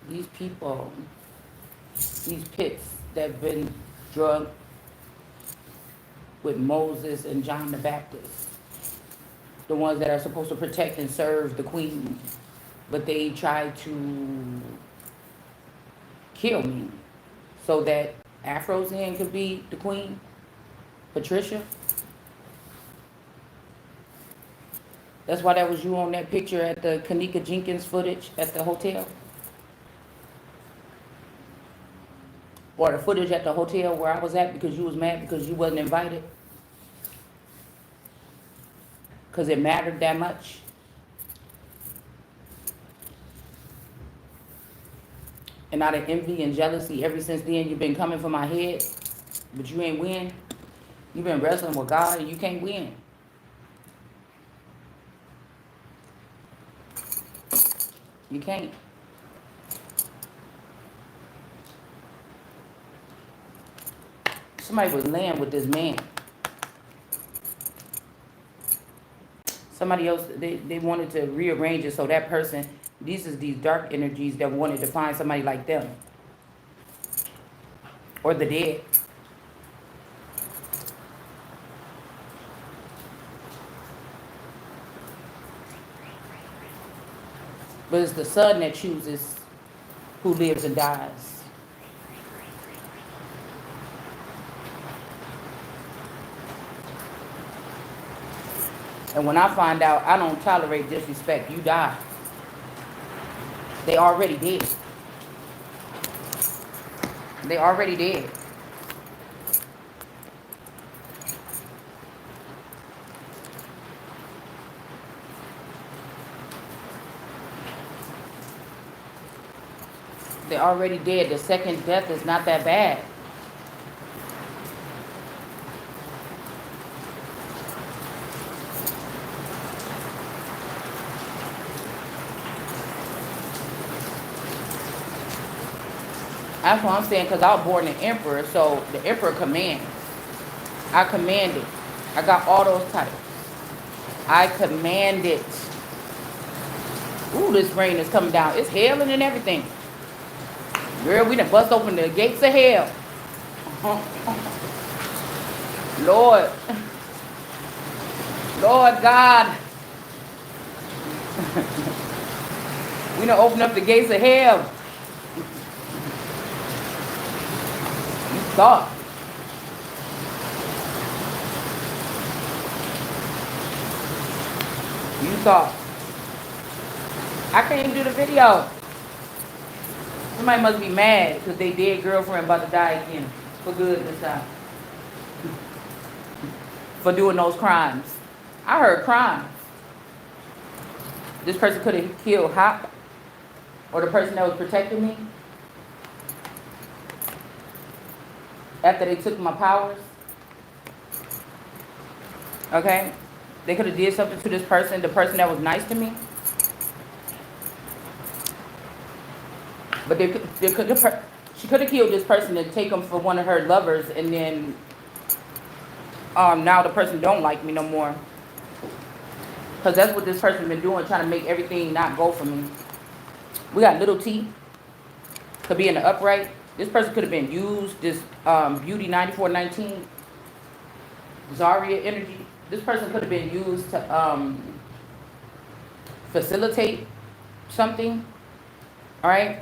These people, these pits that have been drugged with Moses and John the Baptist, the ones that are supposed to protect and serve the queen, but they tried to kill me so that Afrozen could be the queen, Patricia. That's why that was you on that picture at the Kanika Jenkins footage at the hotel. Or the footage at the hotel where I was at because you was mad because you wasn't invited. Because it mattered that much. And out of envy and jealousy, ever since then, you've been coming for my head, but you ain't win. You've been wrestling with God and you can't win. You can't. Somebody was laying with this man. Somebody else, they wanted to rearrange it so that person, these is these dark energies that wanted to find somebody like them. Or the dead. But it's the son that chooses who lives and dies. And when I find out I don't tolerate disrespect, you die. They already dead. They already dead. They already dead. The second death is not that bad. That's what I'm saying, because I was born an emperor, so the emperor commands. I command it. I got all those titles. I command it. Ooh, this rain is coming down. It's hailing and everything. Girl, we done bust open the gates of hell. Lord. Lord God. We done open up the gates of hell. You thought. You thought. I can't even do the video. Somebody must be mad because they dead girlfriend about to die again. For good this time. For doing those crimes. I heard crimes. This person could have killed Hop. Or the person that was protecting me. After they took my powers. Okay? They could have did something to this person. The person that was nice to me. But she could have killed this person and take him for one of her lovers, and then now the person don't like me no more. Because that's what this person been doing, trying to make everything not go for me. We got little T. Could be in the upright. This person could have been used, this Beauty 9419, Zaria energy. This person could have been used to facilitate something. All right?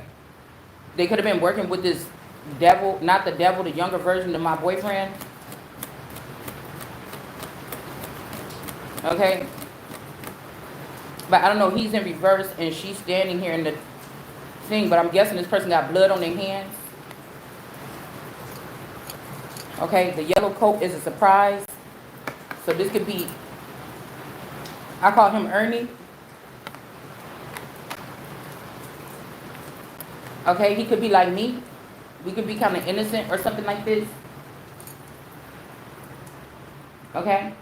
They could have been working with this devil, not the devil, the younger version of my boyfriend. Okay? But I don't know, he's in reverse and she's standing here in the thing, but I'm guessing this person got blood on their hands. Okay, the yellow coat is a surprise. So this could be, I call him Ernie. Okay, he could be like me. We could be kind of innocent or something like this. Okay?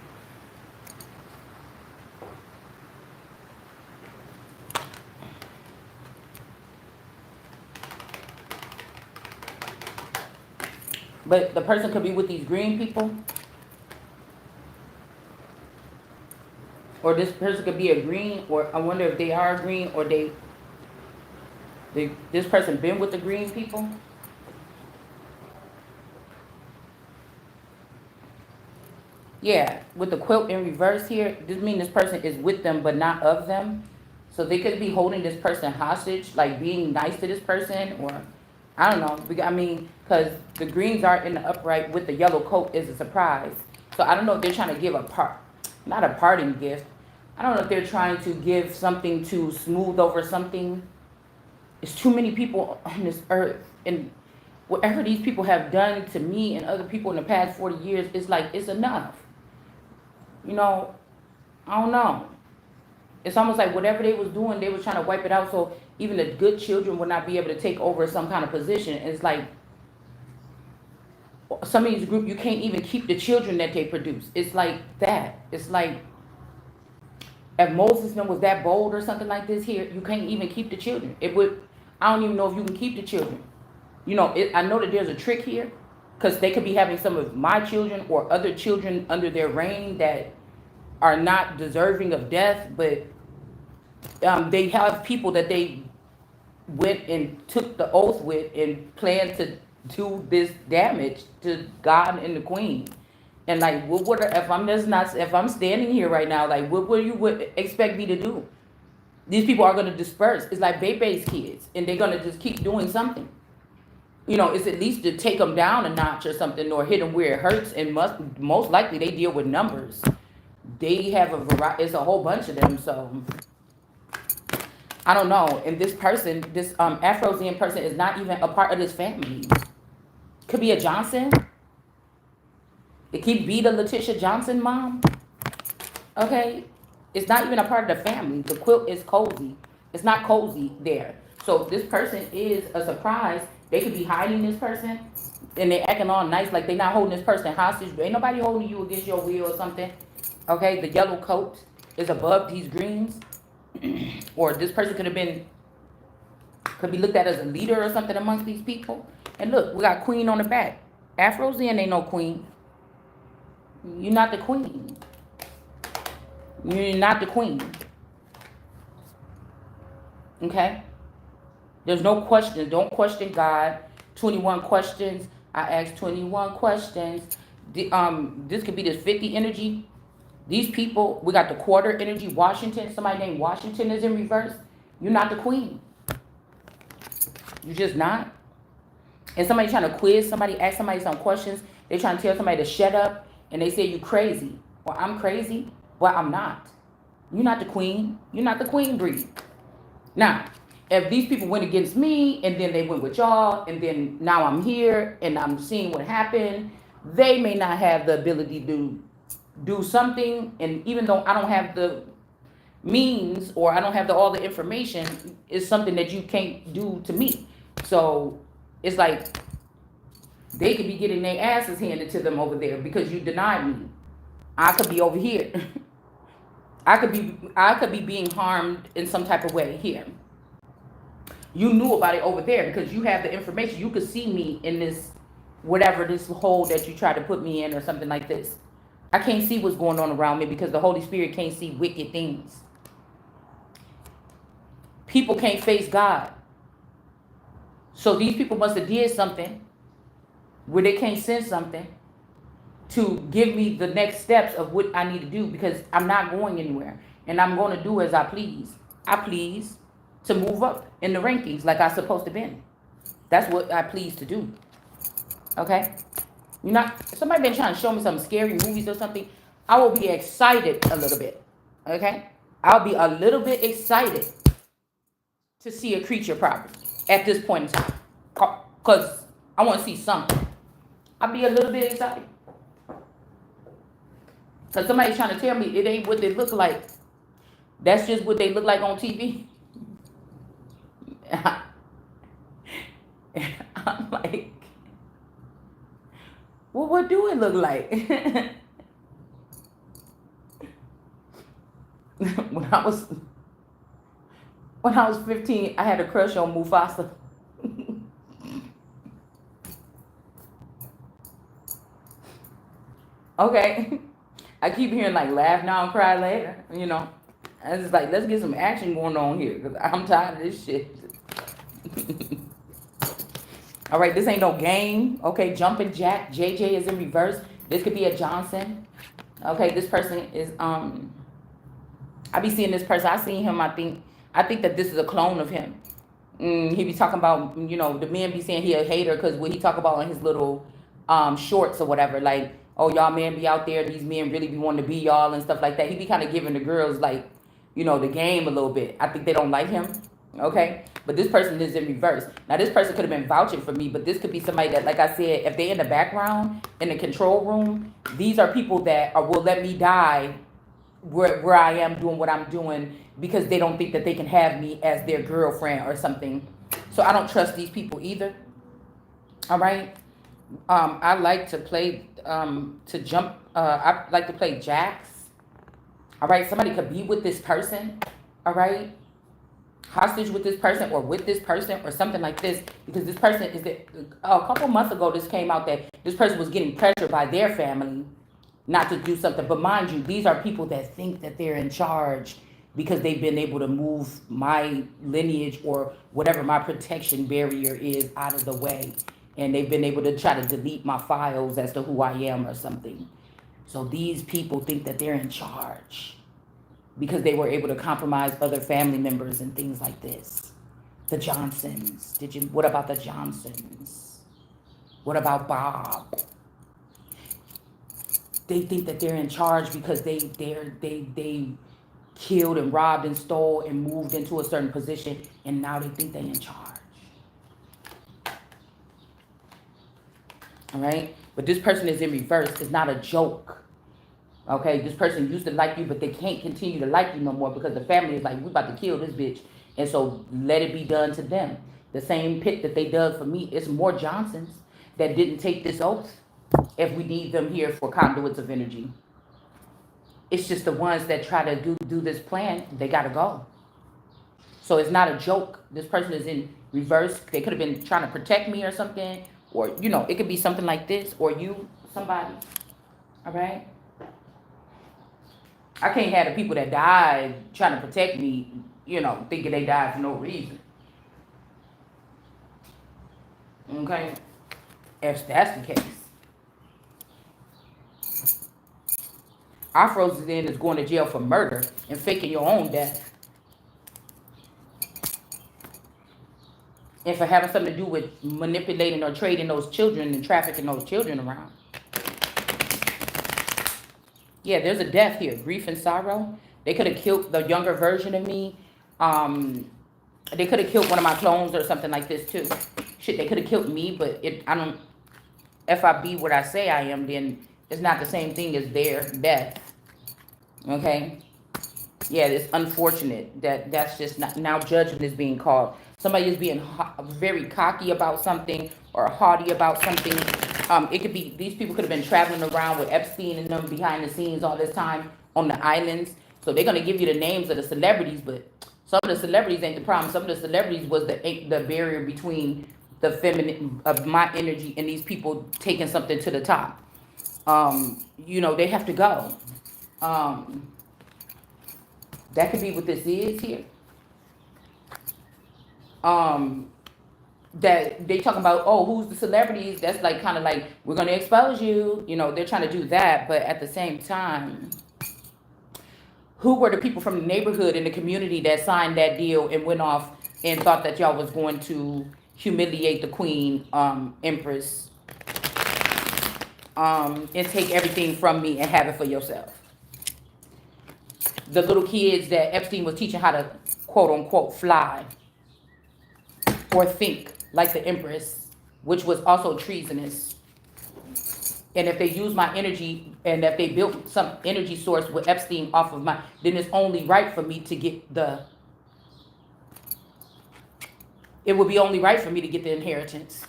But the person could be with these green people. Or this person could be a green, or I wonder if they are green or they This person been with the green people. Yeah, with the quilt in reverse here, this means this person is with them but not of them. So they could be holding this person hostage, like being nice to this person, or I don't know. I mean, because the greens are in the upright with the yellow coat is a surprise. So I don't know if they're trying to give not a parting gift. I don't know if they're trying to give something to smooth over something. It's too many people on this earth, and whatever these people have done to me and other people in the past 40 years, it's like it's enough. You know, I don't know. It's almost like whatever they was doing, they was trying to wipe it out so even the good children would not be able to take over some kind of position. And it's like some of these groups, you can't even keep the children that they produce. It's like that. It's like if Moses was that bold or something like this here, you can't even keep the children. It would. I don't even know if you can keep the children. You know, I know that there's a trick here because they could be having some of my children or other children under their reign that are not deserving of death, but they have people that they went and took the oath with and planned to do this damage to God and the Queen. And like, what would if I'm standing here right now, like, what would you would expect me to do? These people are going to disperse. It's like Bebe's kids, and they're going to just keep doing something. You know, it's at least to take them down a notch or something, or hit them where it hurts. And most likely they deal with numbers. They have a variety. It's a whole bunch of them. So I don't know. And this person, this Afrozian person, is not even a part of this family. Could be a Johnson. It could be the Letitia Johnson mom. Okay, it's not even a part of the family. The quilt is cozy. It's not cozy there. So this person is a surprise. They could be hiding this person, and they're acting all nice, like they're not holding this person hostage. Ain't nobody holding you against your will or something. Okay, the yellow coat is above these greens, or this person could be looked at as a leader or something amongst these people. And look, we got queen on the back. Afrozian ain't no queen. You're not the queen. You're not the queen. Okay? There's no questions. Don't question God. 21 questions. I asked 21 questions. This could be this 50 energy. These people, we got the quarter energy. Washington, somebody named Washington is in reverse. You're not the queen. You're just not. And somebody trying to quiz somebody, ask somebody some questions. They're trying to tell somebody to shut up. And they say you crazy. Or I'm crazy. Well, I'm not. You're not the queen. You're not the queen breed. Now, if these people went against me and then they went with y'all and then now I'm here and I'm seeing what happened, they may not have the ability to do something. And even though I don't have the means or I don't have all the information, it's something that you can't do to me. So it's like they could be getting their asses handed to them over there because you denied me. I could be over here. I could be being harmed in some type of way here. You knew about it over there because you have the information. You could see me in this whatever this hole that you try to put me in or something like this. I can't see what's going on around me because the Holy Spirit can't see wicked things. People can't face God. So these people must have did something where they can't sense something to give me the next steps of what I need to do because I'm not going anywhere. And I'm going to do as I please. I please to move up in the rankings like I'm supposed to be. That's what I please to do. Okay? You're not, somebody been trying to show me some scary movies or something. I will be excited a little bit. Okay? I'll be a little bit excited to see a creature property at this point in time. Because I want to see something. I'll be a little bit excited. Because somebody's trying to tell me it ain't what they look like. That's just what they look like on TV. I'm like, well, what do it look like? when I was 15, I had a crush on Mufasa. Okay. I keep hearing like laugh now and cry later, you know. I was just like, let's get some action going on here because I'm tired of this shit. All right, this ain't no game. Okay, jumping jack. JJ is in reverse. This could be a Johnson. Okay, this person is I be seeing this person. I seen him. I think that this is a clone of him. He be talking about, the men be saying he a hater because what he talk about in his little shorts or whatever, like, oh, y'all men be out there, these men really be wanting to be y'all and stuff like that. He be kind of giving the girls, like, the game a little bit. I think they don't like him. Okay, but this person is in reverse. Now this person could have been vouching for me, but this could be somebody that, like I said, if they in the background in the control room, these are people that will let me die where I am doing what I'm doing because they don't think that they can have me as their girlfriend or something. So I don't trust these people either. All right. I like to play to jump. I like to play jacks. All right. Somebody could be with this person. All right. Hostage with this person or with this person or something like this, because this person is that a couple months ago this came out that this person was getting pressure by their family not to do something. But mind you, these are people that think that they're in charge because they've been able to move my lineage or whatever my protection barrier is out of the way, and they've been able to try to delete my files as to who I am or something. So these people think that they're in charge because they were able to compromise other family members and things like this. The Johnsons. What about the Johnsons? What about Bob? They think that they're in charge because they killed and robbed and stole and moved into a certain position, and now they think they're in charge. All right? But this person is in reverse. It's not a joke. Okay, this person used to like you, but they can't continue to like you no more because the family is like, we about to kill this bitch. And so let it be done to them. The same pit that they dug for me. It's more Johnsons that didn't take this oath if we need them here for conduits of energy. It's just the ones that try to do this plan, they got to go. So it's not a joke. This person is in reverse. They could have been trying to protect me or something. Or, it could be something like this. Or you, somebody. All right? I can't have the people that died trying to protect me, thinking they died for no reason. Okay? If that's the case. Afro's then is going to jail for murder and faking your own death. And for having something to do with manipulating or trading those children and trafficking those children around. Yeah, there's a death here. Grief and sorrow. They could have killed the younger version of me. They could have killed one of my clones or something like this too. Shit, they could have killed me, but if I be what I say I am, then it's not the same thing as their death. Okay? Yeah, it's unfortunate that's just not, now judgment is being called. Somebody is being very cocky about something or haughty about something. It could be, these people could have been traveling around with Epstein and them behind the scenes all this time on the islands. So they're going to give you the names of the celebrities, but some of the celebrities ain't the problem. Some of the celebrities was the barrier between the feminine of my energy and these people taking something to the top. They have to go. That could be what this is here. That they talking about, oh, who's the celebrities? That's like kind of like, we're going to expose you. They're trying to do that. But at the same time, who were the people from the neighborhood in the community that signed that deal and went off and thought that y'all was going to humiliate the queen, Empress, and take everything from me and have it for yourself? The little kids that Epstein was teaching how to, quote unquote, fly or think like the Empress, which was also treasonous. And if they use my energy and if they built some energy source with Epstein off of then it's only right for me to get it would be only right for me to get the inheritance.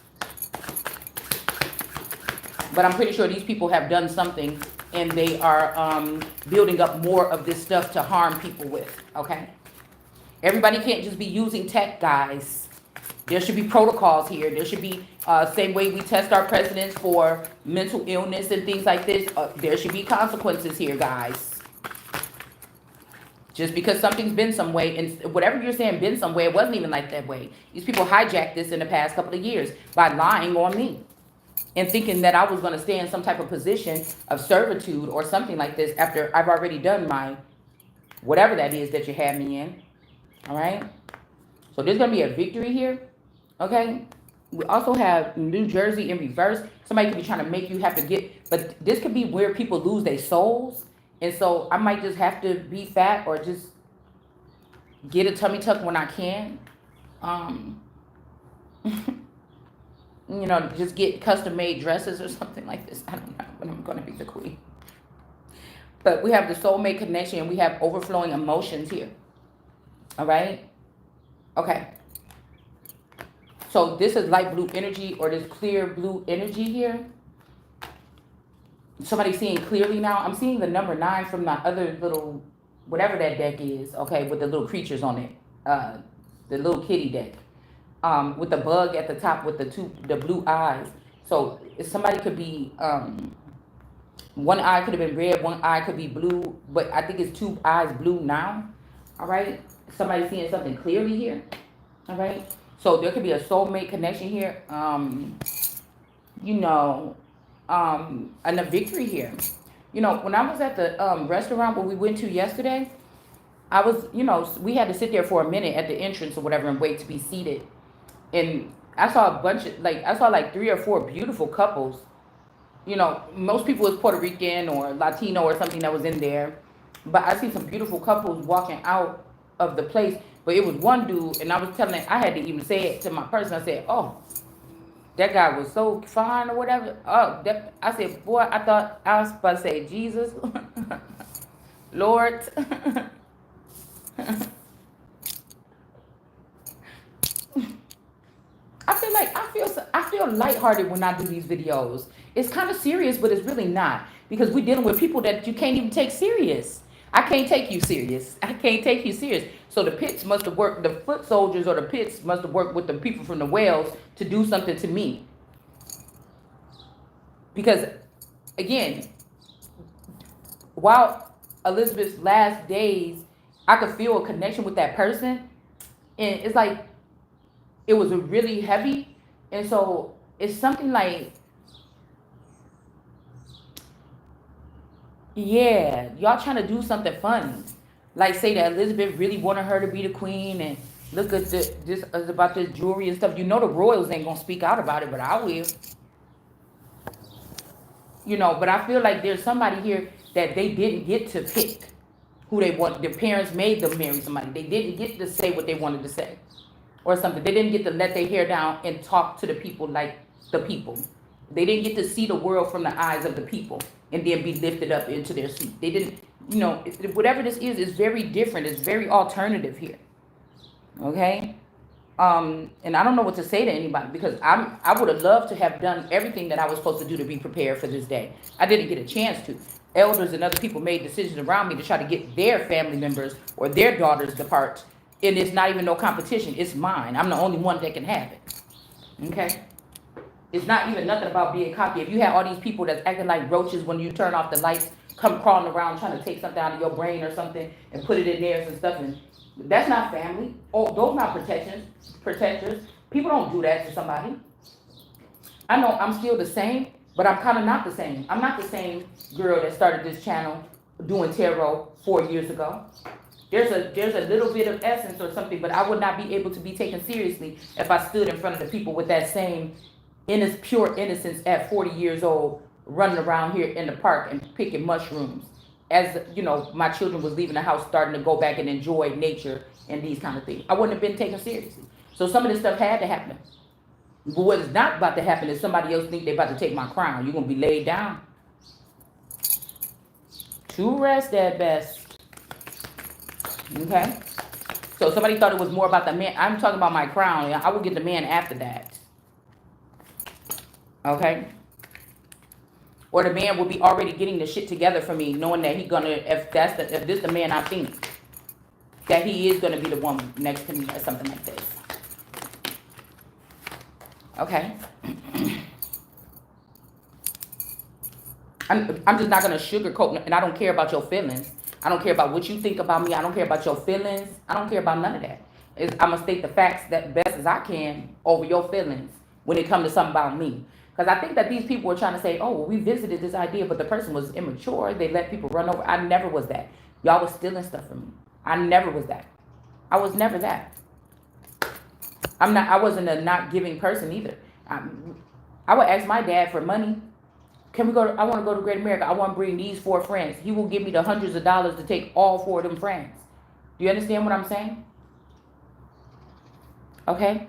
But I'm pretty sure these people have done something and they are building up more of this stuff to harm people with, okay? Everybody can't just be using tech, guys. There should be protocols here. There should be, same way we test our presidents for mental illness and things like this, there should be consequences here, guys. Just because something's been some way, and whatever you're saying been some way, it wasn't even like that way. These people hijacked this in the past couple of years by lying on me and thinking that I was going to stay in some type of position of servitude or something like this after I've already done my whatever that is that you had me in. All right. So there's going to be a victory here. Okay. We also have New Jersey in reverse. Somebody could be trying to make you have to get, but this could be where people lose their souls. And so I might just have to be fat or just get a tummy tuck when I can. You know, just get custom made dresses or something like this. I don't know, but I'm going to be the queen. But we have the soulmate connection and we have overflowing emotions here. All right. Okay. So this is light blue energy or this clear blue energy here. Somebody seeing clearly now. I'm seeing the number 9 from the other little, whatever that deck is. Okay, with the little creatures on it. The little kitty deck. With the bug at the top with the blue eyes. So if somebody could be, one eye could have been red, one eye could be blue, but I think it's 2 eyes blue now. All right. Somebody seeing something clearly here. All right. So there could be a soulmate connection here. You know, and a victory here. You know, when I was at the restaurant where we went to yesterday, I was, you know, we had to sit there for a minute at the entrance or whatever and wait to be seated. And I saw a bunch of, I saw like 3 or 4 beautiful couples. You know, most people was Puerto Rican or Latino or something that was in there. But I see some beautiful couples walking out of the place. But it was one dude, and I was telling him, I had to even say it to my person. I said, oh, that guy was so fine or whatever. Oh, I said, boy, I thought I was about to say, Jesus, Lord. I feel lighthearted when I do these videos. It's kind of serious, but it's really not, because we're dealing with people that you can't even take serious. I can't take you serious. I can't take you serious. So the pits must have worked, the foot soldiers or the pits must have worked with the people from the wells to do something to me. Because, again, while Elizabeth's last days, I could feel a connection with that person. And it's like, it was really heavy. And so it's something like, yeah, y'all trying to do something funny. Like say that Elizabeth really wanted her to be the queen and look at this is about this jewelry and stuff. You know the royals ain't gonna speak out about it, but I will. You know, but I feel like there's somebody here that they didn't get to pick who they want. Their parents made them marry somebody. They didn't get to say what they wanted to say or something. They didn't get to let their hair down and talk to the people like the people. They didn't get to see the world from the eyes of the people and then be lifted up into their seat. They didn't, you know, whatever this is very different. It's very alternative here. Okay? And I don't know what to say to anybody, because I would have loved to have done everything that I was supposed to do to be prepared for this day. I didn't get a chance to. Elders and other people made decisions around me to try to get their family members or their daughters to part. And it's not even no competition. It's mine. I'm the only one that can have it. Okay? It's not even nothing about being cocky. If you have all these people that's acting like roaches when you turn off the lights, come crawling around trying to take something out of your brain or something and put it in theirs and stuff, and that's not family. Oh, those not protectors. People don't do that to somebody. I know I'm still the same, but I'm kind of not the same. I'm not the same girl that started this channel doing tarot 4 years ago. There's a little bit of essence or something, but I would not be able to be taken seriously if I stood in front of the people with that same pure innocence at 40 years old, running around here in the park and picking mushrooms. As you know, my children was leaving the house, starting to go back and enjoy nature and these kind of things. I wouldn't have been taken seriously. So some of this stuff had to happen. But what is not about to happen is somebody else think they're about to take my crown. You're gonna be laid down to rest at best. Okay? So somebody thought it was more about the man. I'm talking about my crown. I will get the man after that. Okay? Or the man will be already getting the shit together for me, knowing that he gonna, if this the man I think, that he is gonna be the one next to me or something like this. Okay? I'm just not gonna sugarcoat, and I don't care about your feelings. I don't care about what you think about me. I don't care about your feelings. I don't care about none of that. I'm going to state the facts that best as I can over your feelings when it comes to something about me. Because I think that these people were trying to say, oh, well, we visited this idea, but the person was immature. They let people run over. I never was that. Y'all was stealing stuff from me. I never was that. I was never that. I wasn't a not giving person either. I would ask my dad for money. Can we go I want to go to Great America. I want to bring these 4 friends. He will give me the hundreds of dollars to take all 4 of them friends. Do you understand what I'm saying? Okay.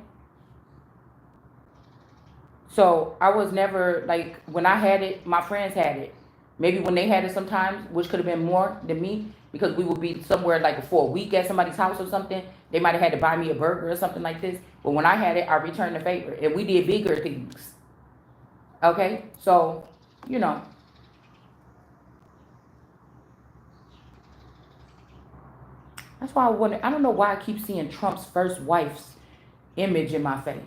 So I was never like, when I had it, my friends had it. Maybe when they had it sometimes, which could have been more than me, because we would be somewhere like for a week at somebody's house or something. They might have had to buy me a burger or something like this. But when I had it, I returned the favor. And we did bigger things. Okay? So, you know. That's why I don't know why I keep seeing Trump's first wife's image in my face.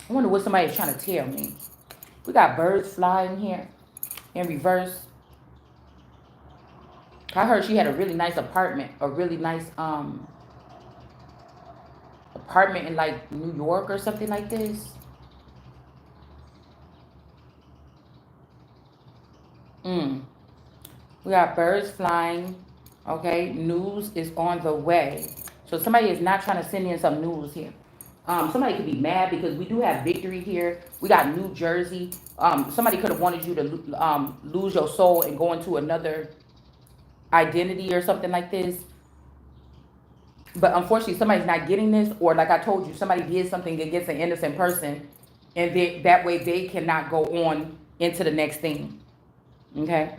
I wonder what somebody's trying to tell me. We got birds flying here in reverse. I heard she had a really nice apartment, a really nice apartment in like New York or something like this. We got birds flying. Okay, news is on the way. So somebody is not trying to send in some news here. Somebody could be mad because we do have victory here. We got New Jersey. Somebody could have wanted you to lose your soul and go into another identity or something like this. But unfortunately, somebody's not getting this, or like I told you, somebody did something against an innocent person, and that way they cannot go on into the next thing. Okay?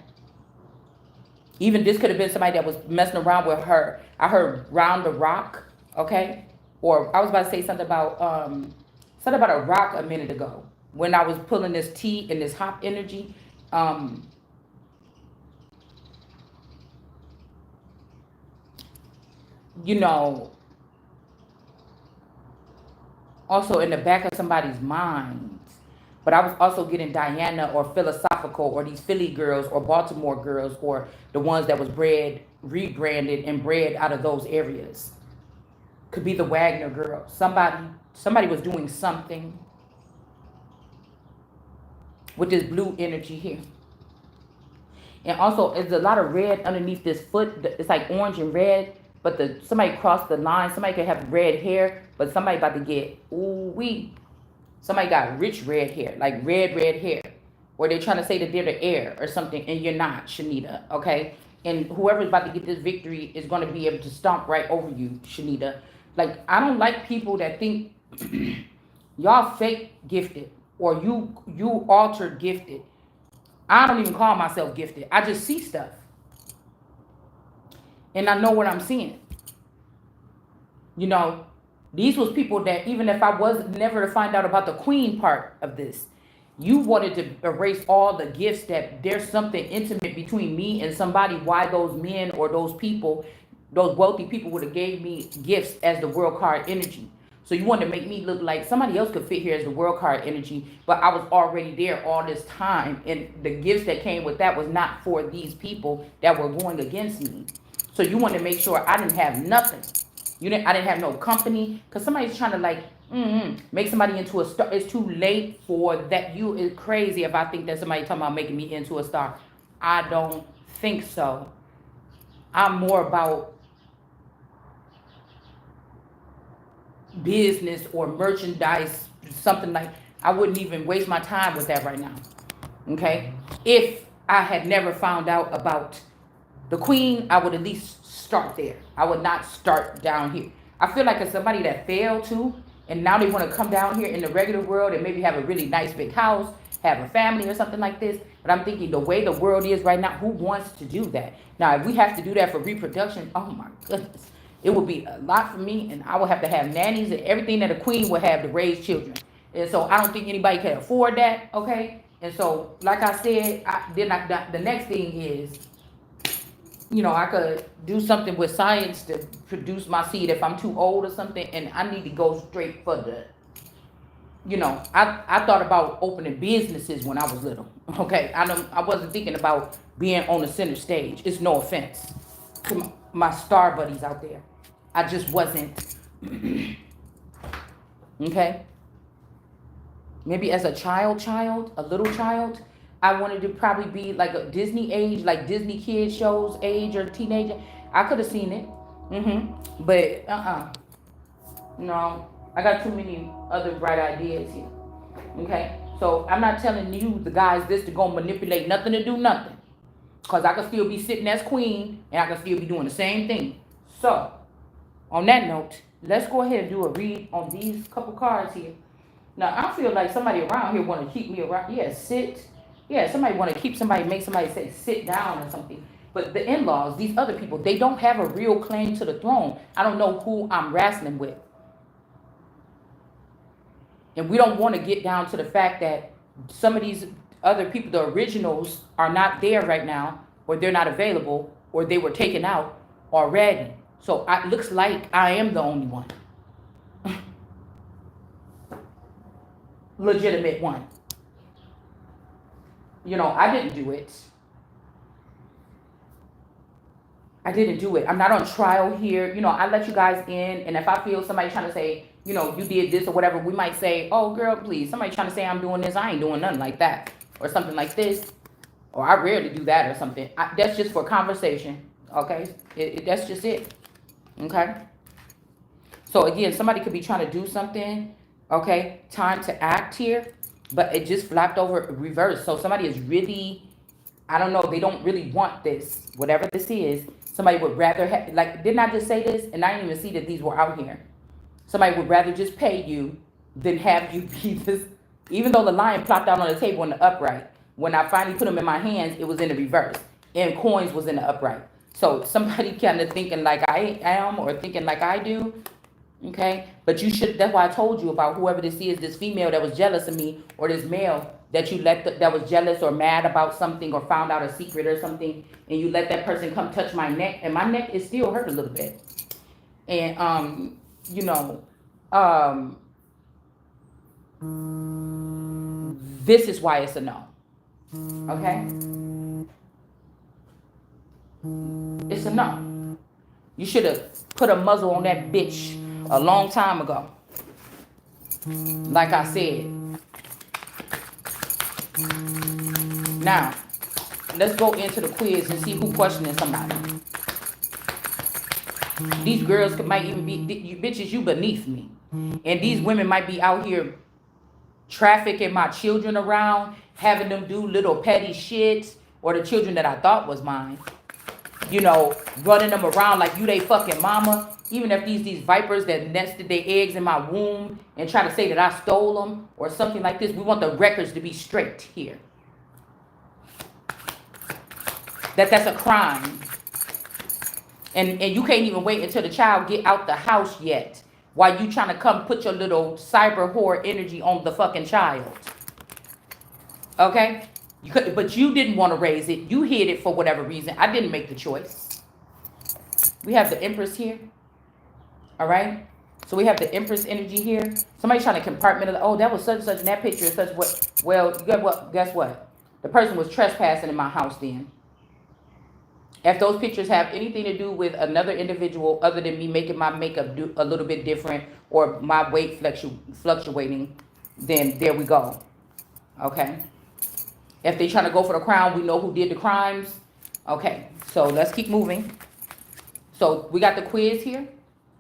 Even this could have been somebody that was messing around with her. I heard round the rock, okay? Or I was about to say something about a rock a minute ago when I was pulling this tea and this hop energy. You know, also in the back of somebody's mind. But I was also getting Diana or Philosophical or these Philly girls or Baltimore girls or the ones that was rebranded and bred out of those areas. Could be the Wagner girl. Somebody was doing something with this blue energy here. And also, there's a lot of red underneath this foot. It's like orange and red. But somebody crossed the line. Somebody could have red hair. But somebody about to get, ooh-wee. Somebody got rich red hair. Like red hair. Or they're trying to say that they're the heir or something. And you're not, Shanita. Okay? And whoever's about to get this victory is going to be able to stomp right over you, Shanita. Like, I don't like people that think y'all fake gifted. Or you altered gifted. I don't even call myself gifted. I just see stuff. And I know what I'm seeing. You know, these was people that even if I was never to find out about the queen part of this, you wanted to erase all the gifts that there's something intimate between me and somebody. Why those men or those people, those wealthy people would have gave me gifts as the world card energy. So you wanted to make me look like somebody else could fit here as the world card energy, but I was already there all this time. And the gifts that came with that was not for these people that were going against me. So you wanted to make sure I didn't have nothing. I didn't have no company. Because somebody's trying to like, make somebody into a star. It's too late for that. It's crazy if I think that somebody talking about making me into a star. I don't think so. I'm more about business or merchandise, something like. I wouldn't even waste my time with that right now. Okay? If I had never found out about the queen, I would at least start there. I would not start down here. I feel like it's somebody that failed too, and now they want to come down here in the regular world and maybe have a really nice big house, have a family or something like this. But I'm thinking the way the world is right now, who wants to do that? Now, if we have to do that for reproduction, oh my goodness. It would be a lot for me, and I would have to have nannies and everything that a queen would have to raise children. And so I don't think anybody can afford that, okay? And so, like I said, the next thing is, I could do something with science to produce my seed if I'm too old or something, and I need to go straight for the, I thought about opening businesses when I was little. Okay, I wasn't thinking about being on the center stage. It's no offense to my star buddies out there. I just wasn't. Okay. Maybe as a a little child, I wanted to probably be like a Disney age, like Disney kid shows age or teenager. I could have seen it. But no, I got too many other bright ideas here. Okay, so I'm not telling you the guys this to go manipulate nothing to do nothing, cause I could still be sitting as queen and I could still be doing the same thing. So on that note, let's go ahead and do a read on these couple cards here. Now I feel like somebody around here want to keep me around. Yeah, sit. Yeah, somebody want to keep somebody, make somebody say sit down or something. But the in-laws, these other people, they don't have a real claim to the throne. I don't know who I'm wrestling with. And we don't want to get down to the fact that some of these other people, the originals, are not there right now, or they're not available, or they were taken out already. So it looks like I am the only one. Legitimate one. I didn't do it. I didn't do it. I'm not on trial here. I let you guys in, and if I feel somebody trying to say, you did this or whatever, we might say, oh, girl, please. Somebody trying to say I'm doing this. I ain't doing nothing like that. Or something like this. Or I rarely do that or something. That's just for conversation. Okay? That's just it. Okay? So, again, somebody could be trying to do something. Okay? Time to act here. But it just flapped over reverse. So, somebody is really, I don't know, they don't really want this. Whatever this is. Somebody would rather have, like, didn't I just say this? And I didn't even see that these were out here. Somebody would rather just pay you than have you be this. Even though the lion plopped out on the table in the upright, when I finally put them in my hands, it was in the reverse. And coins was in the upright. So somebody kind of thinking like I am or thinking like I do. Okay? But you should, that's why I told you about whoever this is, this female that was jealous of me, or this male that you that was jealous or mad about something or found out a secret or something, and you let that person come touch my neck, and my neck is still hurt a little bit. And you know, um, this is why it's a no. Okay? It's a no. You should have put a muzzle on that bitch a long time ago. Like I said. Now, let's go into the quiz and see who questioning somebody. These girls might even be, you bitches, you beneath me. And these women might be out here trafficking my children around, having them do little petty shit, or the children that I thought was mine. Running them around like you they fucking mama. Even if these vipers that nested their eggs in my womb and try to say that I stole them or something like this, we want the records to be straight here. That's a crime. And you can't even wait until the child get out the house yet while you trying to come put your little cyber whore energy on the fucking child. Okay? But you didn't want to raise it. You hid it for whatever reason. I didn't make the choice. We have the Empress here. All right? So we have the Empress energy here. Somebody's trying to compartmentalize. Oh, that was such and such in that picture. Such what? Well, guess what? The person was trespassing in my house then. If those pictures have anything to do with another individual other than me making my makeup do a little bit different or my weight fluctuating, then there we go. Okay? If they trying to go for the crown, we know who did the crimes. Okay, so let's keep moving. So we got the quiz here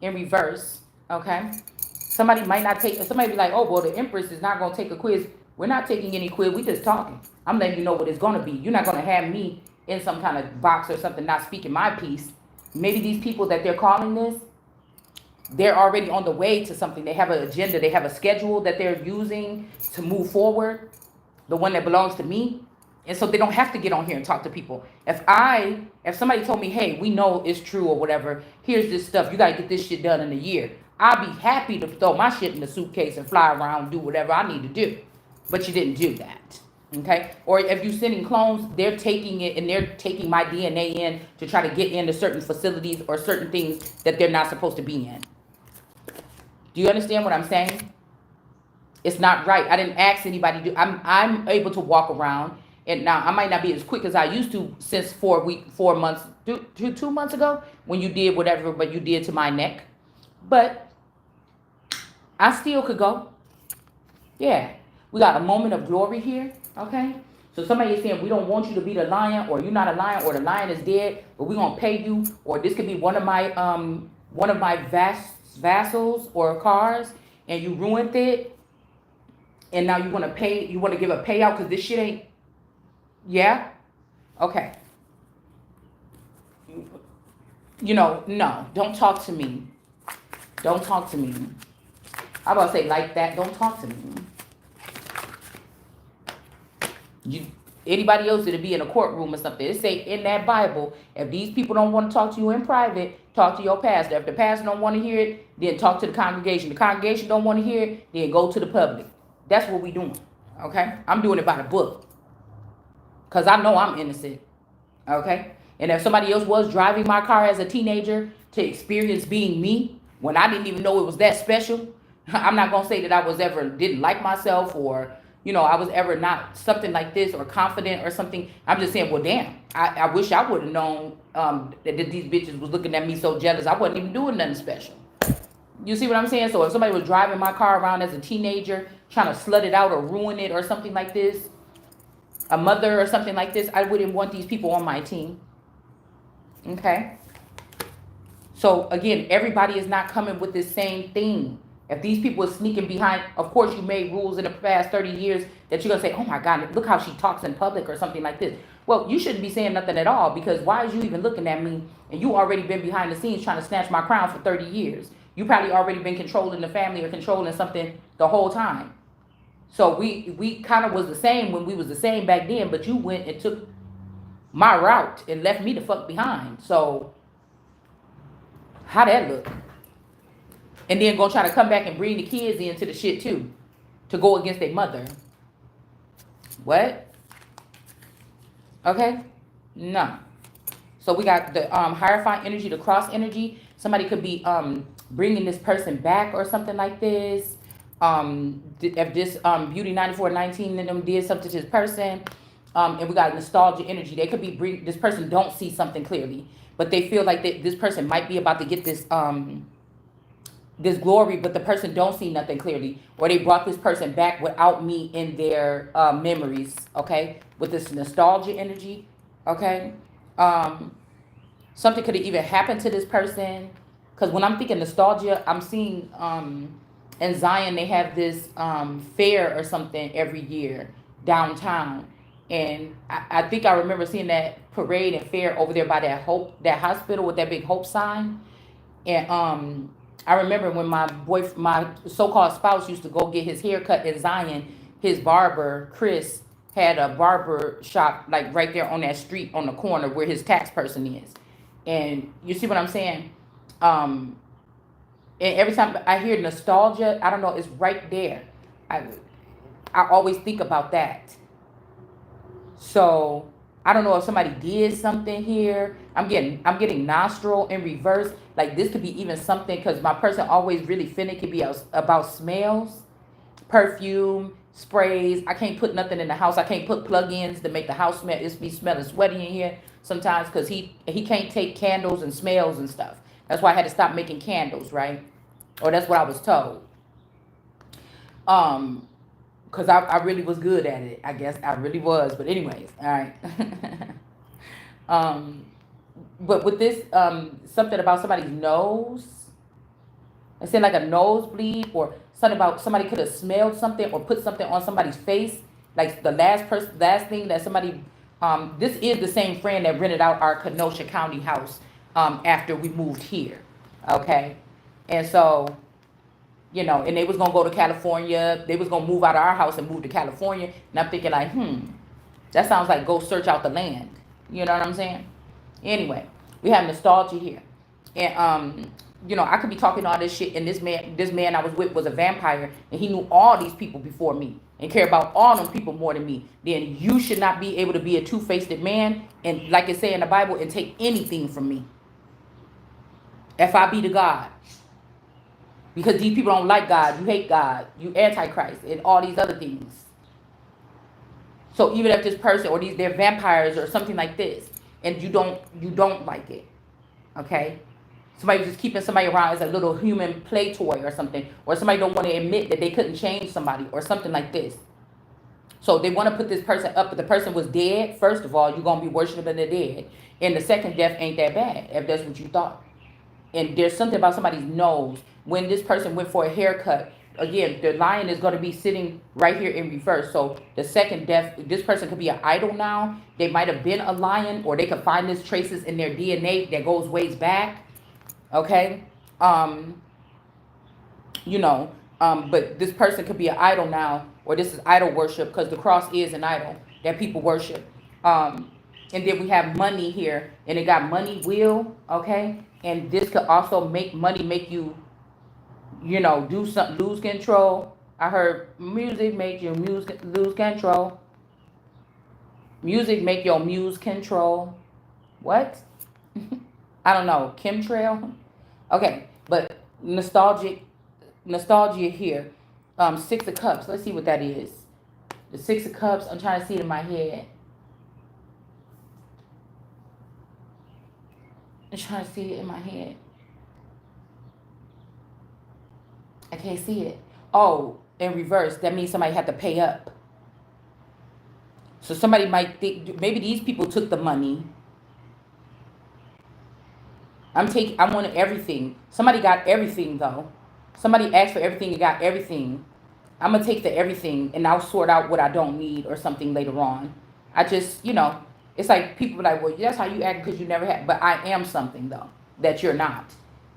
in reverse. Okay? Somebody might not take, somebody be like, oh, well, the Empress is not going to take a quiz. We're not taking any quiz. We just talking. I'm letting you know what it's going to be. You're not going to have me in some kind of box or something, not speaking my piece. Maybe these people that they're calling this, they're already on the way to something. They have an agenda. They have a schedule that they're using to move forward, the one that belongs to me. And so they don't have to get on here and talk to people. If somebody told me, hey, we know it's true or whatever, here's this stuff, you got to get this shit done in a year, I'll be happy to throw my shit in the suitcase and fly around and do whatever I need to do. But you didn't do that. Okay? Or if you're sending clones, they're taking it and they're taking my DNA in to try to get into certain facilities or certain things that they're not supposed to be in. Do you understand what I'm saying? It's not right. I didn't ask anybody to. I'm able to walk around And now I might not be as quick as I used to since 4 months, 2 months ago when you did whatever, but you did to my neck. But I still could go. Yeah. We got a moment of glory here. Okay. So somebody is saying we don't want you to be the lion, or you're not a lion, or the lion is dead, but we're gonna pay you, or this could be one of my vassals or cars, and you ruined it, and now you want to give a payout because this shit ain't. Yeah. Okay. No, don't talk to me. Don't talk to me. I'm about to say like that. Don't talk to me. You, anybody else that'll be in a courtroom or something. It say in that Bible, if these people don't want to talk to you in private, talk to your pastor. If the pastor don't want to hear it, then talk to the congregation. The congregation don't want to hear it, then go to the public. That's what we doing. Okay? I'm doing it by the book. Because I know I'm innocent. Okay? And if somebody else was driving my car as a teenager to experience being me, when I didn't even know it was that special, I'm not going to say that I was ever didn't like myself, or, I was ever not something like this or confident or something. I'm just saying, well, damn, I wish I would have known that these bitches was looking at me so jealous. I wasn't even doing nothing special. You see what I'm saying? So if somebody was driving my car around as a teenager, trying to slut it out or ruin it or something like this, a mother or something like this, I wouldn't want these people on my team. Okay? So again, everybody is not coming with the same thing. If these people are sneaking behind, of course you made rules in the past 30 years that you're going to say, oh my God, look how she talks in public or something like this. Well, you shouldn't be saying nothing at all, because why is you even looking at me, and you already been behind the scenes trying to snatch my crown for 30 years. You probably already been controlling the family or controlling something the whole time. So we kind of was the same when we was the same back then, but you went and took my route and left me the fuck behind. So how that look? And then gonna try to come back and bring the kids into the shit too, to go against their mother. What? Okay? No. So we got the Hierophant energy, the cross energy. Somebody could be bringing this person back or something like this. If this Beauty 9419 and them did something to this person, and we got nostalgia energy. They could be this person don't see something clearly, but they feel like this person might be about to get this this glory, but the person don't see nothing clearly, or they brought this person back without me in their memories. Okay, with this nostalgia energy. Okay, something could have even happened to this person, because when I'm thinking nostalgia, I'm seeing in Zion they have this fair or something every year downtown, and I think I remember seeing that parade and fair over there by that hospital with that big hope sign. And I remember when my so-called spouse used to go get his hair cut in Zion, his barber, Chris, had a barber shop like right there on that street on the corner where his tax person is. And you see what I'm saying? And every time I hear nostalgia, I don't know, it's right there. I always think about that. So I don't know if somebody did something here. I'm getting nostril in reverse. Like this could be even something, because my person always really finicky be about smells, perfume, sprays. I can't put nothing in the house. I can't put plug-ins to make the house smell. It's be smelling sweaty in here sometimes, because he can't take candles and smells and stuff. That's why I had to stop making candles, right? Or that's what I was told. Because I really was good at it. I guess I really was. But anyways, all right. But with this, something about somebody's nose. I said like a nosebleed, or something about somebody could have smelled something or put something on somebody's face. Like the last thing that somebody, this is the same friend that rented out our Kenosha County house after we moved here. Okay. And so, and they was going to go to California. They was going to move out of our house and move to California. And I'm thinking like, that sounds like go search out the land. You know what I'm saying? Anyway, we have nostalgia here. And, I could be talking all this shit, and this man I was with was a vampire, and he knew all these people before me and cared about all them people more than me. Then you should not be able to be a two-faced man, and like it say in the Bible, and take anything from me. If I be the God. Because these people don't like God. You hate God. You antichrist and all these other things. So even if this person or they're vampires or something like this, and you don't like it, okay? Somebody just keeping somebody around as a little human play toy or something, or somebody don't want to admit that they couldn't change somebody or something like this. So they want to put this person up, but the person was dead. First of all, you're gonna be worshiping the dead, and the second death ain't that bad if that's what you thought. And there's something about somebody's nose. When this person went for a haircut, again, the lion is going to be sitting right here in reverse. So the second death, this person could be an idol now. They might have been a lion, or they could find this traces in their DNA that goes ways back. Okay. Um, you know, but this person could be an idol now, or this is idol worship because the cross is an idol that people worship. Um, and then we have money here, and it got money wheel, okay? And this could also make you, do something, lose control. I heard music make you lose control. Music make your muse control. What? I don't know. Chemtrail? Okay, but nostalgia here. Six of Cups. Let's see what that is. The Six of Cups. I'm trying to see it in my head. I'm trying to see it in my head. I can't see it. Oh, in reverse. That means somebody had to pay up. So somebody might think maybe these people took the money. I wanted everything. Somebody got everything though. Somebody asked for everything and got everything. I'm gonna take the everything and I'll sort out what I don't need or something later on. I just, it's like people are like, well, that's how you act because you never had. But I am something though that you're not,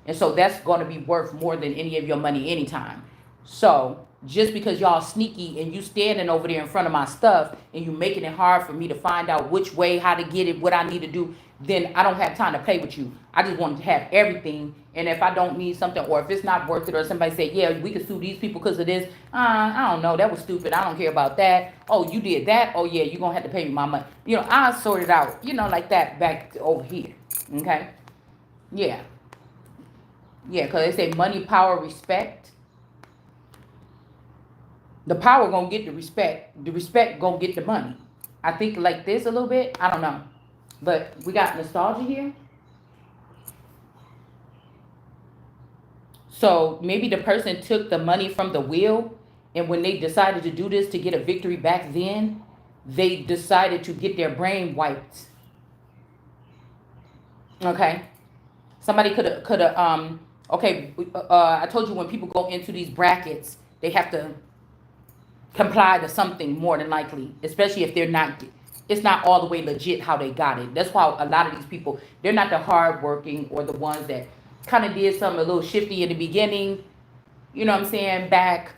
and so that's going to be worth more than any of your money anytime. So just because y'all sneaky and you standing over there in front of my stuff and you making it hard for me to find out which way, how to get it, what I need to do, then I don't have time to play with you. I just want to have everything. And if I don't need something, or if it's not worth it, or somebody say, yeah, we could sue these people because of this. I don't know. That was stupid. I don't care about that. Oh, you did that. Oh, yeah, you're going to have to pay me my money. I sort it out, like that back over here. Okay? Yeah. Yeah, because they say money, power, respect. The power going to get the respect. The respect going to get the money. I think like this a little bit. I don't know. But we got nostalgia here. So maybe the person took the money from the wheel, and when they decided to do this to get a victory back then, they decided to get their brain wiped. Okay? Somebody could have okay, I told you when people go into these brackets, they have to comply to something more than likely, especially if it's not all the way legit how they got it. That's why a lot of these people, they're not the hardworking or the ones that kind of did something a little shifty in the beginning. You know what I'm saying? Back,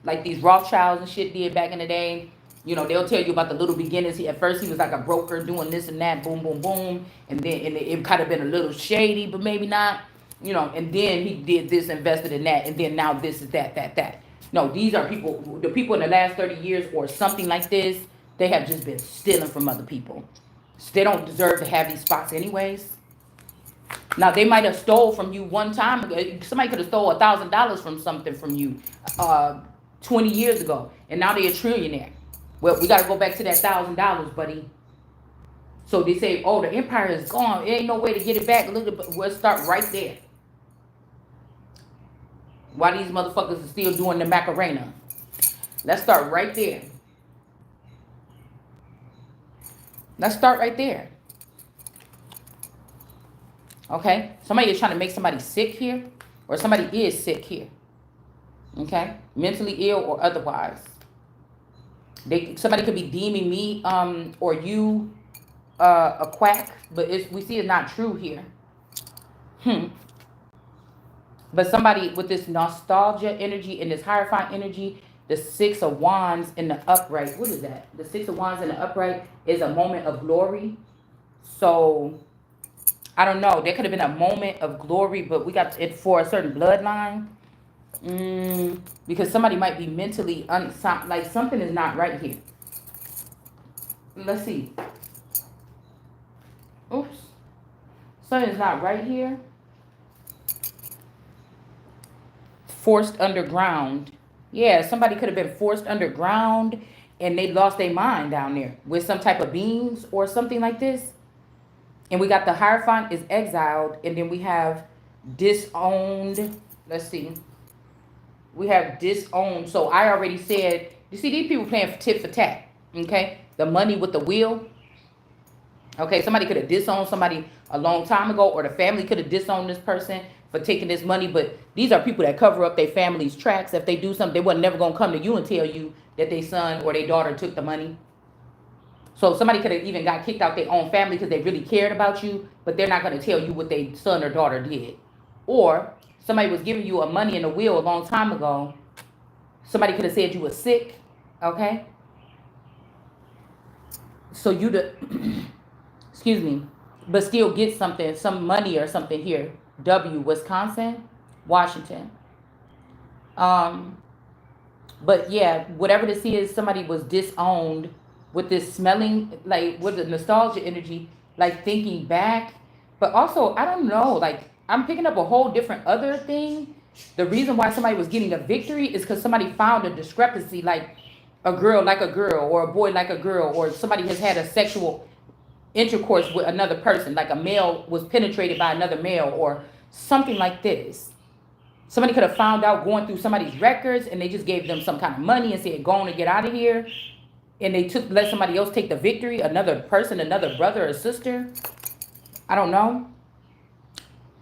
like these Rothschilds and shit did back in the day. They'll tell you about the little beginnings. At first, he was like a broker doing this and that, boom, boom, boom. And then it kind of been a little shady, but maybe not. And then he did this, invested in that. And then now this is that. No, these are the people in the last 30 years or something like this, they have just been stealing from other people. So they don't deserve to have these spots anyways. Now, they might have stole from you one time. Somebody could have stole $1,000 from something from you 20 years ago. And now they're a trillionaire. Well, we got to go back to that $1,000, buddy. So they say, oh, the empire is gone. There ain't no way to get it back. We'll start right there. Why these motherfuckers are still doing the Macarena. Let's start right there. Let's start right there. Okay? Somebody is trying to make somebody sick here. Or somebody is sick here. Okay? Mentally ill or otherwise. Somebody could be deeming me or you a quack. But we see it's not true here. But somebody with this nostalgia energy and this Hierophant energy, the Six of Wands in the upright. What is that? The Six of Wands in the upright is a moment of glory. So, I don't know. There could have been a moment of glory, but we got it for a certain bloodline. Because somebody might be mentally like something is not right here. Let's see. Oops. Something is not right here. Forced underground. Yeah, somebody could have been forced underground and they lost their mind down there with some type of beings or something like this. And we got the Hierophant is exiled, and then we have disowned. Let's see. We have disowned. So I already said, you see, these people playing for tit for tat. Okay? The money with the wheel. Okay, somebody could have disowned somebody a long time ago, or the family could have disowned this person for taking this money. But these are people that cover up their family's tracks. If they do something, they were never going to come to you and tell you that their son or their daughter took the money. So somebody could have even got kicked out their own family because they really cared about you, but they're not going to tell you what their son or daughter did. Or somebody was giving you a money in a will a long time ago. Somebody could have said you were sick, okay? So you excuse me, but still get something, some money or something here. W, Wisconsin, Washington. But yeah, whatever this is, somebody was disowned with this smelling, like with the nostalgia energy, like thinking back. But also, I don't know, like I'm picking up a whole different other thing. The reason why somebody was getting a victory is because somebody found a discrepancy, like a girl, or a boy like a girl, or somebody has had a sexual intercourse with another person, like a male was penetrated by another male, or something like this. Somebody could have found out going through somebody's records, and they just gave them some kind of money and said, go on and get out of here. And they let somebody else take the victory, another person, another brother or sister. I don't know.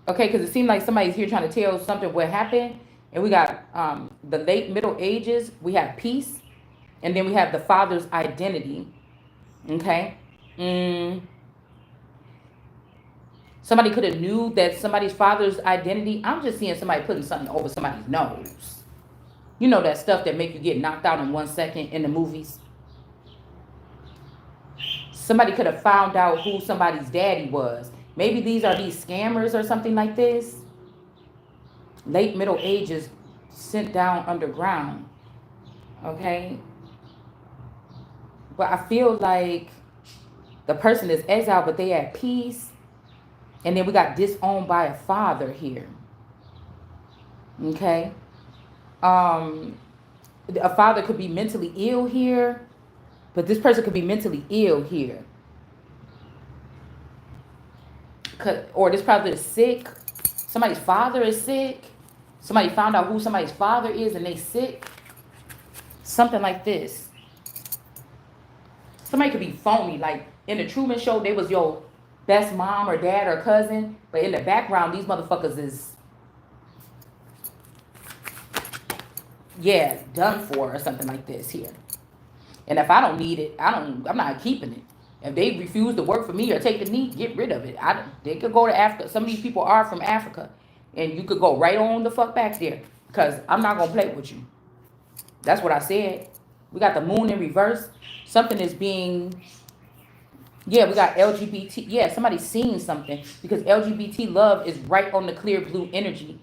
Okay, because it seemed like somebody's here trying to tell something what happened. And we got the late Middle Ages. We have peace. And then we have the father's identity. Okay. Somebody could have knew that somebody's father's identity. I'm just seeing somebody putting something over somebody's nose. You know that stuff that make you get knocked out in 1 second in the movies. Somebody could have found out who somebody's daddy was. Maybe these are these scammers or something like this. Late Middle Ages sent down underground. Okay. But I feel like the person is exiled, but they at peace. And then we got disowned by a father here. Okay. A father could be mentally ill here, but this person could be mentally ill here. Or this person is sick. Somebody's father is sick. Somebody found out who somebody's father is and they sick. Something like this. Somebody could be phony. Like in the Truman Show, they was your best mom or dad or cousin. But in the background, these motherfuckers is, yeah, done for or something like this here. And if I don't need it, I'm not keeping it. If they refuse to work for me or take the knee, get rid of it. They could go to Africa. Some of these people are from Africa. And you could go right on the fuck back there. Because I'm not going to play with you. That's what I said. We got the moon in reverse. Something is being... Yeah, we got LGBT. Yeah, somebody's seeing something. Because LGBT love is right on the clear blue energy.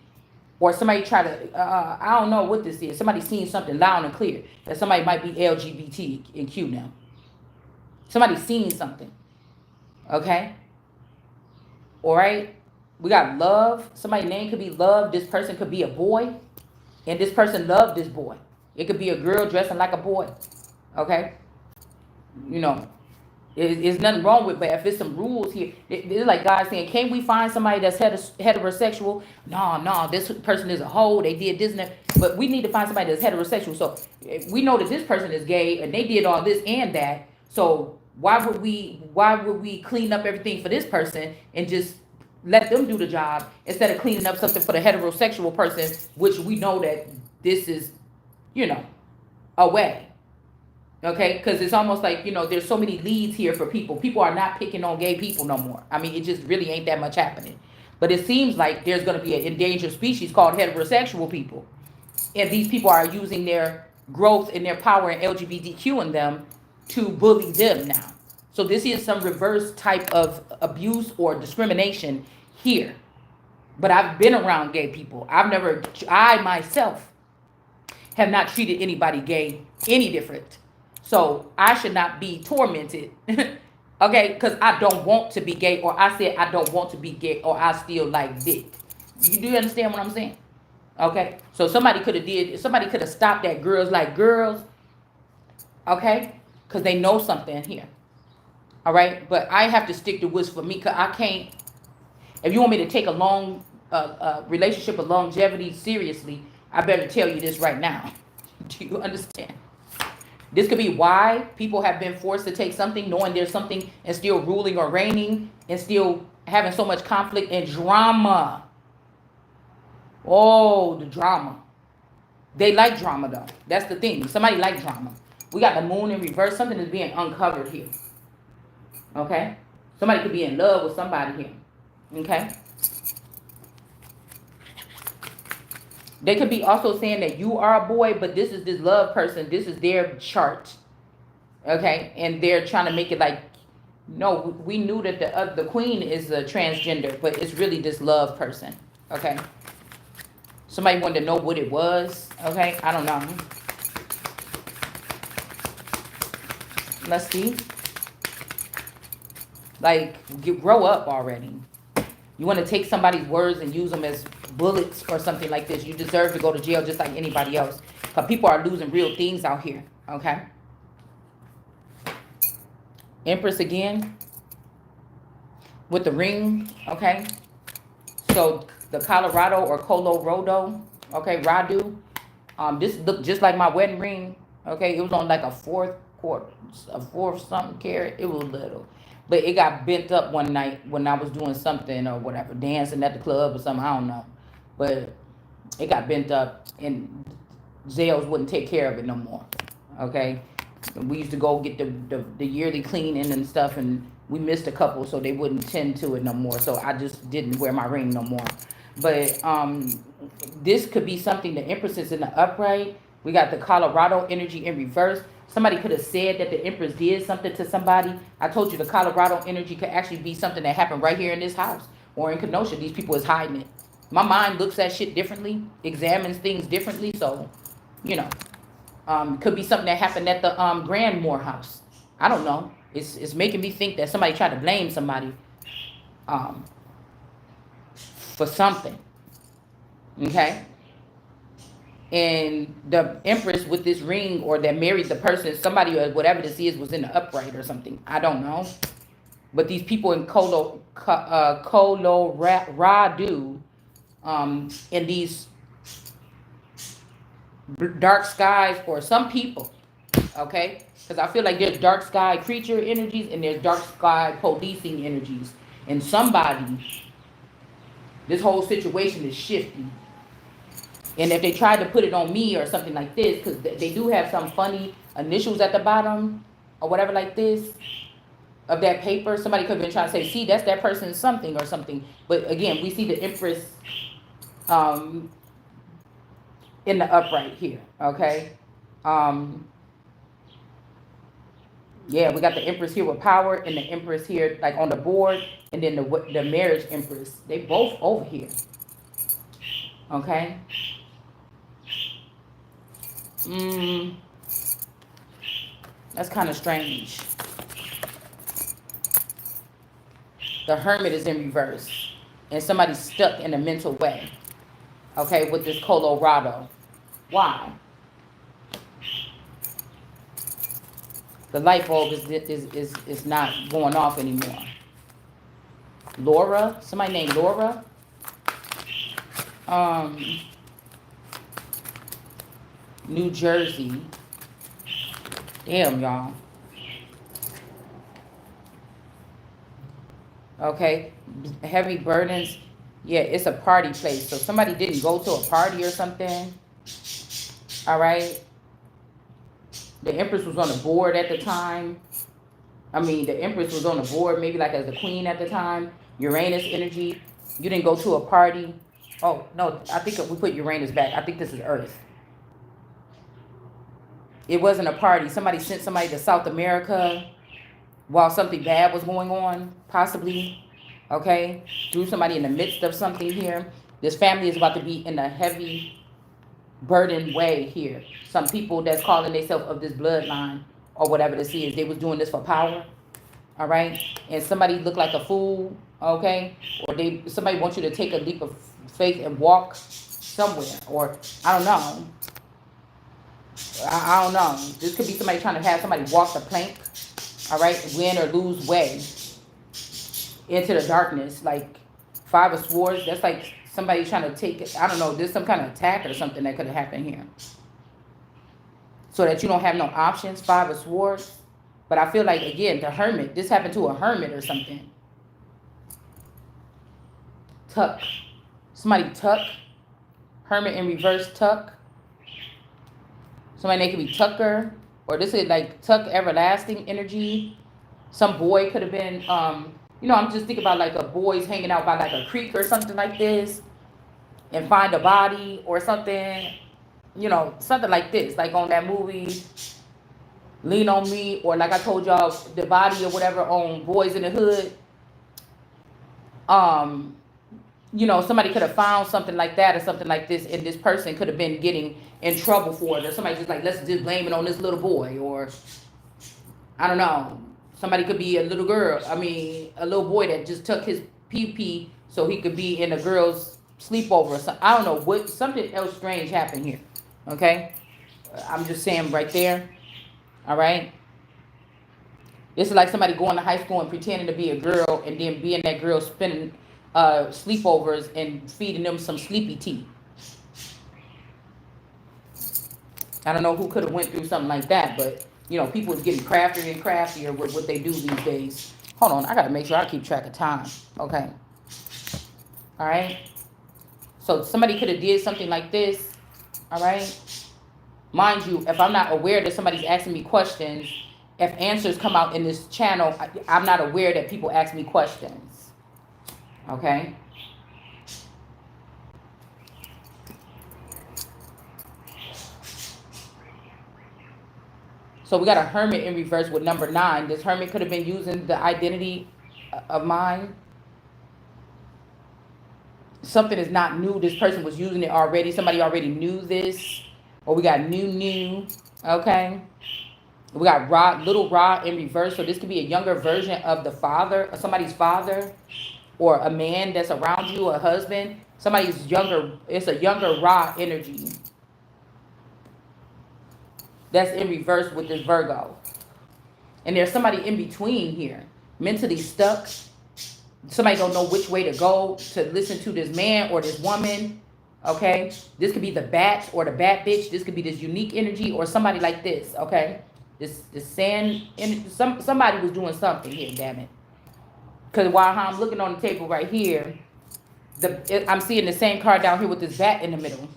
Or somebody try to... I don't know what this is. Somebody's seeing something loud and clear. That somebody might be LGBTQ now. Somebody's seeing something. Okay? All right? We got love. Somebody's name could be love. This person could be a boy. And this person loved this boy. It could be a girl dressing like a boy. Okay? You know, there's nothing wrong with it. But if there's some rules here, it's like God saying, can't we find somebody that's heterosexual? No, this person is a hoe. They did this and that. But we need to find somebody that's heterosexual. So we know that this person is gay and they did all this and that. So why would we clean up everything for this person and just let them do the job instead of cleaning up something for the heterosexual person, which we know that this is, a way. Okay? Because it's almost like, there's so many leads here for people. People are not picking on gay people no more. I mean, it just really ain't that much happening. But it seems like there's going to be an endangered species called heterosexual people. And these people are using their growth and their power and LGBTQ in them to bully them now. So this is some reverse type of abuse or discrimination here. But I've been around gay people. I myself have not treated anybody gay any different. So I should not be tormented. Okay? Because I don't want to be gay, or I said I don't want to be gay, or I still like dick. You do understand what I'm saying? Okay? So somebody could have stopped that girls like girls. Okay? Because they know something here. All right? But I have to stick to what's for me, because I can't. If you want me to take a long relationship of longevity seriously, I better tell you this right now. Do you understand? This could be why people have been forced to take something, knowing there's something, and still ruling or reigning, and still having so much conflict and drama. Oh, the drama. They like drama, though. That's the thing. Somebody like drama. We got the moon in reverse. Something is being uncovered here. Okay? Somebody could be in love with somebody here. Okay? They could be also saying that you are a boy, but this is this love person. This is their chart. Okay? And they're trying to make it like, no, we knew that the queen is a transgender, but it's really this love person. Okay? Somebody wanted to know what it was. Okay? I don't know. Let's see. Like, grow up already. You want to take somebody's words and use them as bullets or something like this. You deserve to go to jail just like anybody else. Because people are losing real things out here. Okay? Empress again. With the ring. Okay? So, the Colorado or Colorado. Okay? Radu. This looked just like my wedding ring. Okay? It was on like a fourth something carat. It was little. But it got bent up one night when I was doing something or whatever, dancing at the club or something, I don't know. But it got bent up and Zales wouldn't take care of it no more. Okay? We used to go get the yearly cleaning and stuff, and we missed a couple, so they wouldn't tend to it no more. So I just didn't wear my ring no more. But this could be something. The Empress is in the upright. We got the Colorado energy in reverse. Somebody could have said that the Empress did something to somebody. I told you the Colorado energy could actually be something that happened right here in this house or in Kenosha. These people is hiding it. My mind looks at shit differently, examines things differently. So, you know, could be something that happened at the Grandmore house. I don't know. It's making me think that somebody tried to blame somebody for something. Okay? And the Empress with this ring, or that married the person, somebody or whatever this is, was in the upright or something. I don't know. But these people in Colorado, in these dark skies for some people, okay? Because I feel like there's dark sky creature energies and there's dark sky policing energies. And somebody, this whole situation is shifting. And if they tried to put it on me or something like this, because they do have some funny initials at the bottom or whatever like this of that paper, somebody could have been trying to say, see, that's that person's something or something. But again, we see the Empress in the upright here, okay? Yeah, we got the Empress here with power and the Empress here like on the board, and then the marriage Empress. They both over here, okay? That's kind of strange. The Hermit is in reverse. And somebody's stuck in a mental way. Okay, with this Colorado. Why? The light bulb is not going off anymore. Laura? Somebody named Laura? New Jersey. Damn, y'all. Okay. Heavy burdens. Yeah, it's a party place. So somebody didn't go to a party or something. All right. The Empress was on the board at the time. I mean, the Empress was on the board maybe like as the queen at the time. Uranus energy. You didn't go to a party. Oh, no. I think we put Uranus back. I think this is Earth. It wasn't a party. Somebody sent somebody to South America while something bad was going on, possibly. Okay? Threw somebody in the midst of something here. This family is about to be in a heavy, burdened way here. Some people that's calling themselves of this bloodline or whatever this is, they was doing this for power. All right? And somebody looked like a fool, okay? Or somebody wants you to take a leap of faith and walk somewhere. Or, I don't know. I don't know. This could be somebody trying to have somebody walk the plank, all right, win or lose way into the darkness. Like Five of Swords, that's like somebody trying to take it. I don't know, there's some kind of attack or something that could have happened here. So that you don't have no options, Five of Swords. But I feel like, again, the Hermit, this happened to a hermit or something. Tuck. Somebody tuck. Hermit in reverse, tuck. Somebody, they could be Tucker. Or this is like Tuck everlasting energy. Some boy could have been, I'm just thinking about like a boy's hanging out by like a creek or something like this. And find a body or something. Something like this. Like on that movie, Lean on Me. Or like I told y'all, the body or whatever on Boys in the Hood. Somebody could have found something like that or something like this, and this person could have been getting in trouble for it, or somebody just like, let's just blame it on this little boy, or I don't know. Somebody could be a little girl. I mean, a little boy that just took his pee so he could be in a girl's sleepover or something. I don't know what. Something else strange happened here. Okay, I'm just saying right there. All right. This is like somebody going to high school and pretending to be a girl and then being that girl spending sleepovers and feeding them some sleepy tea. I don't know who could have went through something like that, but people is getting craftier and craftier with what they do these days. Hold on, I gotta make sure I keep track of time. Okay. All right. So somebody could have did something like this. All right. Mind you, if I'm not aware that somebody's asking me questions, if answers come out in this channel, I'm not aware that people ask me questions. Okay. So we got a Hermit in reverse with number 9. This Hermit could have been using the identity of mine. Something is not new. This person was using it already. Somebody already knew this. Or we got new. Okay. We got little Ra in reverse. So this could be a younger version of the father, or somebody's father, or a man that's around you, a husband. Somebody's younger. It's a younger Ra energy. That's in reverse with this Virgo. And there's somebody in between here, mentally stuck. Somebody don't know which way to go to listen to this man or this woman. Okay. This could be the bat or the bat bitch. This could be this unique energy or somebody like this. Okay. This sand energy. Somebody was doing something here, damn it. Because while I'm looking on the table right here, I'm seeing the same card down here with this bat in the middle.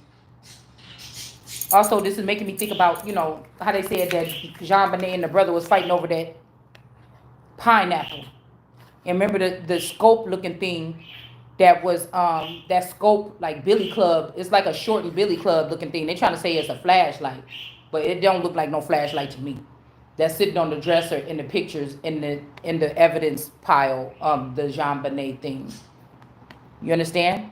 Also, this is making me think about, how they said that Jean Bonnet and the brother was fighting over that pineapple. And remember the scope looking thing that was, that scope, like Billy Club. It's like a shortened Billy Club looking thing. They're trying to say it's a flashlight, but it don't look like no flashlight to me. That's sitting on the dresser in the pictures in the evidence pile of the Jean Bonnet thing. You understand?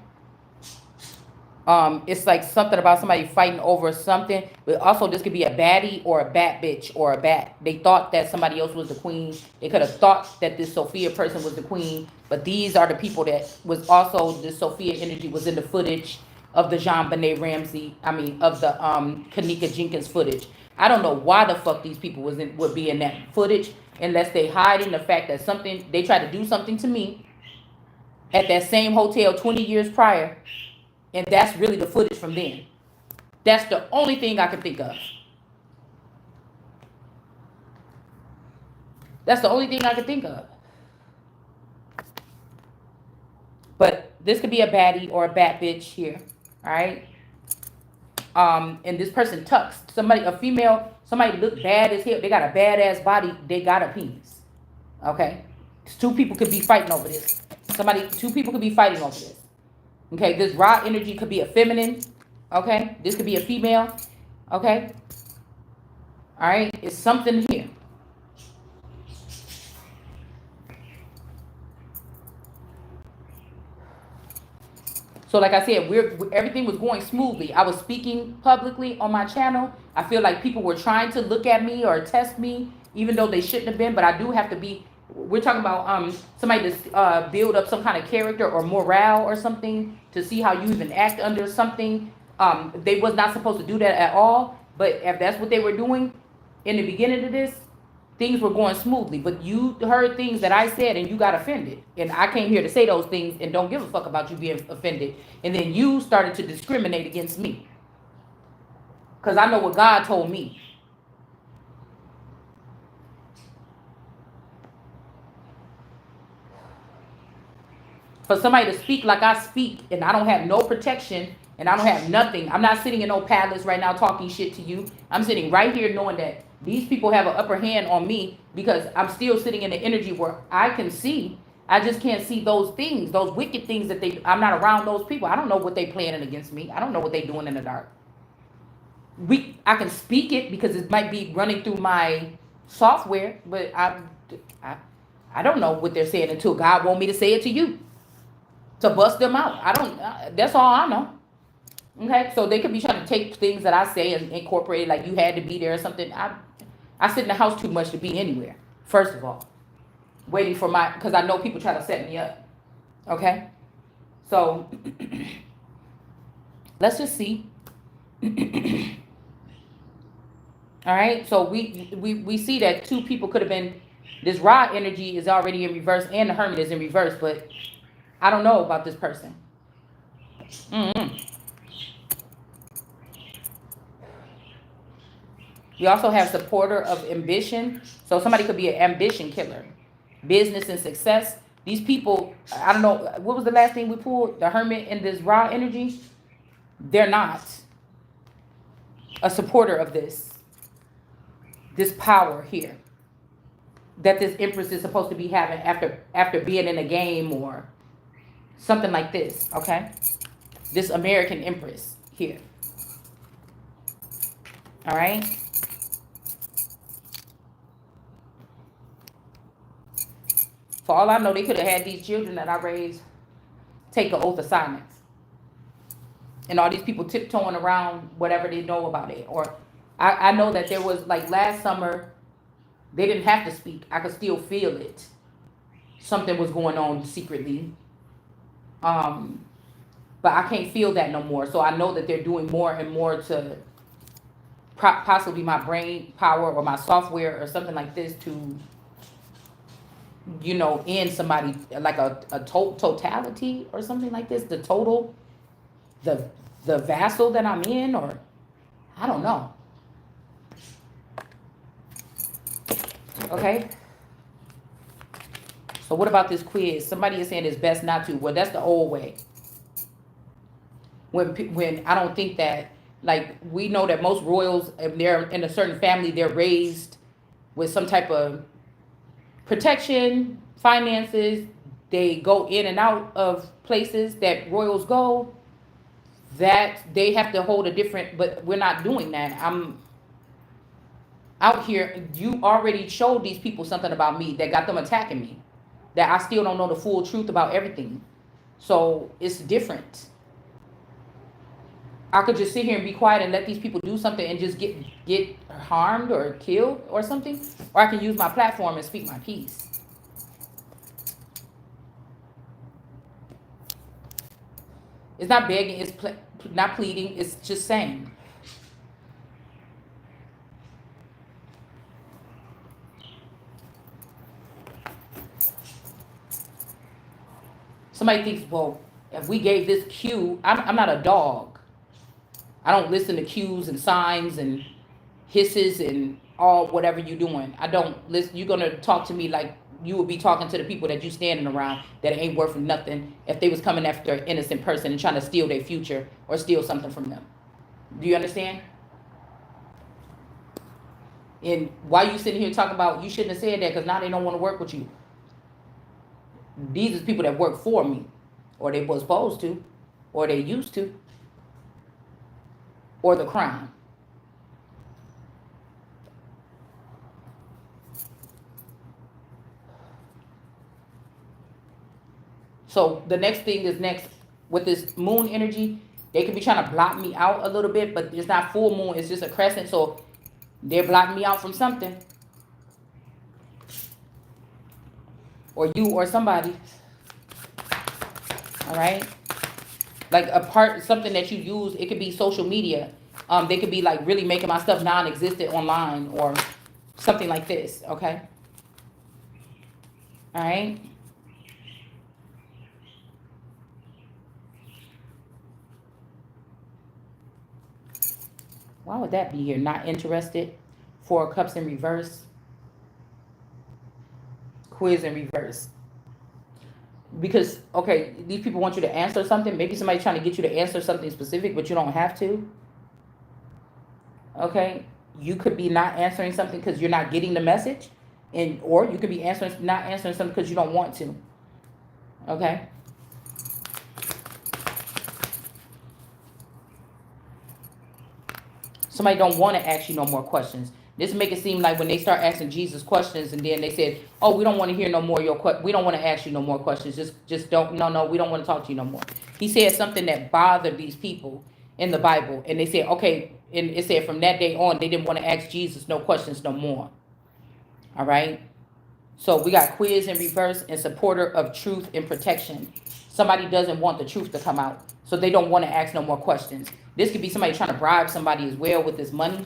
It's like something about somebody fighting over something. But also this could be a baddie or a bat bitch or a bat. They thought that somebody else was the queen. They could have thought that this Sophia person was the queen. But these are the people that was also, this Sophia energy was in the footage of the Jean Bonnet of the Kanika Jenkins footage. I don't know why the fuck these people would be in that footage unless they hiding the fact that they tried to do something to me at that same hotel 20 years prior. And that's really the footage from then. That's the only thing I can think of. That's the only thing I can think of. But this could be a baddie or a bat bitch here. All right. And this person tucks. A female, somebody look bad as hell. They got a badass body. They got a penis. Okay. 2 people could be fighting over this. 2 people could be fighting over this. Okay, this raw energy could be a feminine. Okay, this could be a female. Okay. All right, it's something here. So like I said, everything was going smoothly. I was speaking publicly on my channel. I feel like people were trying to look at me or test me, even though they shouldn't have been. But I do have to be. We're talking about somebody to build up some kind of character or morale or something to see how you even act under something. They was not supposed to do that at all. But if that's what they were doing in the beginning of this, things were going smoothly. But you heard things that I said and you got offended. And I came here to say those things and don't give a fuck about you being offended. And then you started to discriminate against me. Because I know what God told me. For somebody to speak like I speak and I don't have no protection and I don't have nothing. I'm not sitting in no palace right now talking shit to you. I'm sitting right here knowing that these people have an upper hand on me because I'm still sitting in the energy where I can see. I just can't see those things, those wicked things that I'm not around those people. I don't know what they planning against me. I don't know what they doing in the dark. I can speak it because it might be running through my software, but I don't know what they're saying until God want me to say it to you. To bust them out. I don't, that's all I know. Okay, so they could be trying to take things that I say and incorporate it like you had to be there or something. I sit in the house too much to be anywhere, first of all. Waiting for because I know people try to set me up. Okay? So, let's just see. All right, so we see that two people could have been, this raw energy is already in reverse and the hermit is in reverse, but I don't know about this person. We also have supporter of ambition. So somebody could be an ambition killer. Business and success. These people, I don't know, what was the last thing we pulled? The hermit and this raw energy. They're not a supporter of this power here that this Empress is supposed to be having after being in a game or something like this, okay? This American Empress here. All right? For all I know, they could have had these children that I raised take an oath of silence. And all these people tiptoeing around whatever they know about it. Or I know that there was, like last summer, they didn't have to speak. I could still feel it. Something was going on secretly. But I can't feel that no more. So I know that they're doing more and more to possibly my brain power or my software or something like this to, end somebody, like a totality or something like this. The total, the vassal that I'm in, or I don't know. Okay. So what about this quiz? Somebody is saying it's best not to. Well, that's the old way. When I don't think that, like, we know that most royals, if they're in a certain family, they're raised with some type of protection, finances. They go in and out of places that royals go. That they have to hold a different, but we're not doing that. I'm out here. You already showed these people something about me that got them attacking me. That I still don't know the full truth about everything. So it's different. I could just sit here and be quiet and let these people do something and just get harmed or killed or something. Or I can use my platform and speak my piece. It's not begging, it's not pleading, it's just saying. Somebody thinks, well, if we gave this cue, I'm not a dog. I don't listen to cues and signs and hisses and all whatever you're doing. I don't listen. You're going to talk to me like you would be talking to the people that you standing around that ain't worth nothing if they was coming after an innocent person and trying to steal their future or steal something from them. Do you understand? And why you sitting here talking about you shouldn't have said that because now they don't want to work with you. These are people that work for me, or they were supposed to, or they used to, or the crown. So the next thing is next with this moon energy, they could be trying to block me out a little bit, but it's not full moon, it's just a crescent, so they're blocking me out from something. Or you or somebody. All right? Like something that you use, it could be social media. They could be like really making my stuff non-existent online or something like this, okay? All right. Why would that be here? Not interested. Four of Cups in reverse. Quiz in reverse. Because, okay, these people want you to answer something. Maybe somebody's trying to get you to answer something specific, but you don't have to. Okay? You could be not answering something because you're not getting the message. Or you could be not answering something because you don't want to. Okay? Somebody don't want to ask you no more questions. This make it seem like when they start asking Jesus questions, and then they said, "Oh, we don't want to hear no more we don't want to ask you no more questions. Just don't. No, we don't want to talk to you no more." He said something that bothered these people in the Bible, and they said, "Okay," and it said from that day on, they didn't want to ask Jesus no questions no more. All right. So we got quiz in reverse and supporter of truth and protection. Somebody doesn't want the truth to come out, so they don't want to ask no more questions. This could be somebody trying to bribe somebody as well with this money.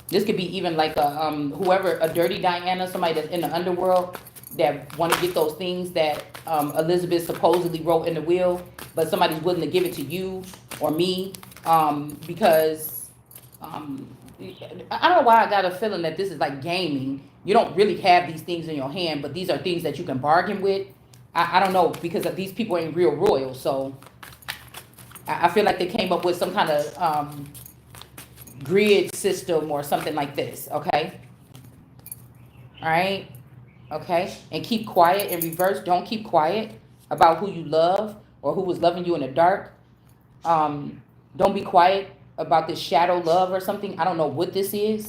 This could be even like a dirty Diana, somebody that's in the underworld that want to get those things that Elizabeth supposedly wrote in the will, but somebody's willing to give it to you or me because I don't know why I got a feeling that this is like gaming. You don't really have these things in your hand, but these are things that you can bargain with. I don't know, because these people ain't real royal, so I feel like they came up with some kind of grid system or something like this, okay? All right, okay? And keep quiet in reverse. Don't keep quiet about who you love or who was loving you in the dark. Don't be quiet about this shadow love or something. I don't know what this is,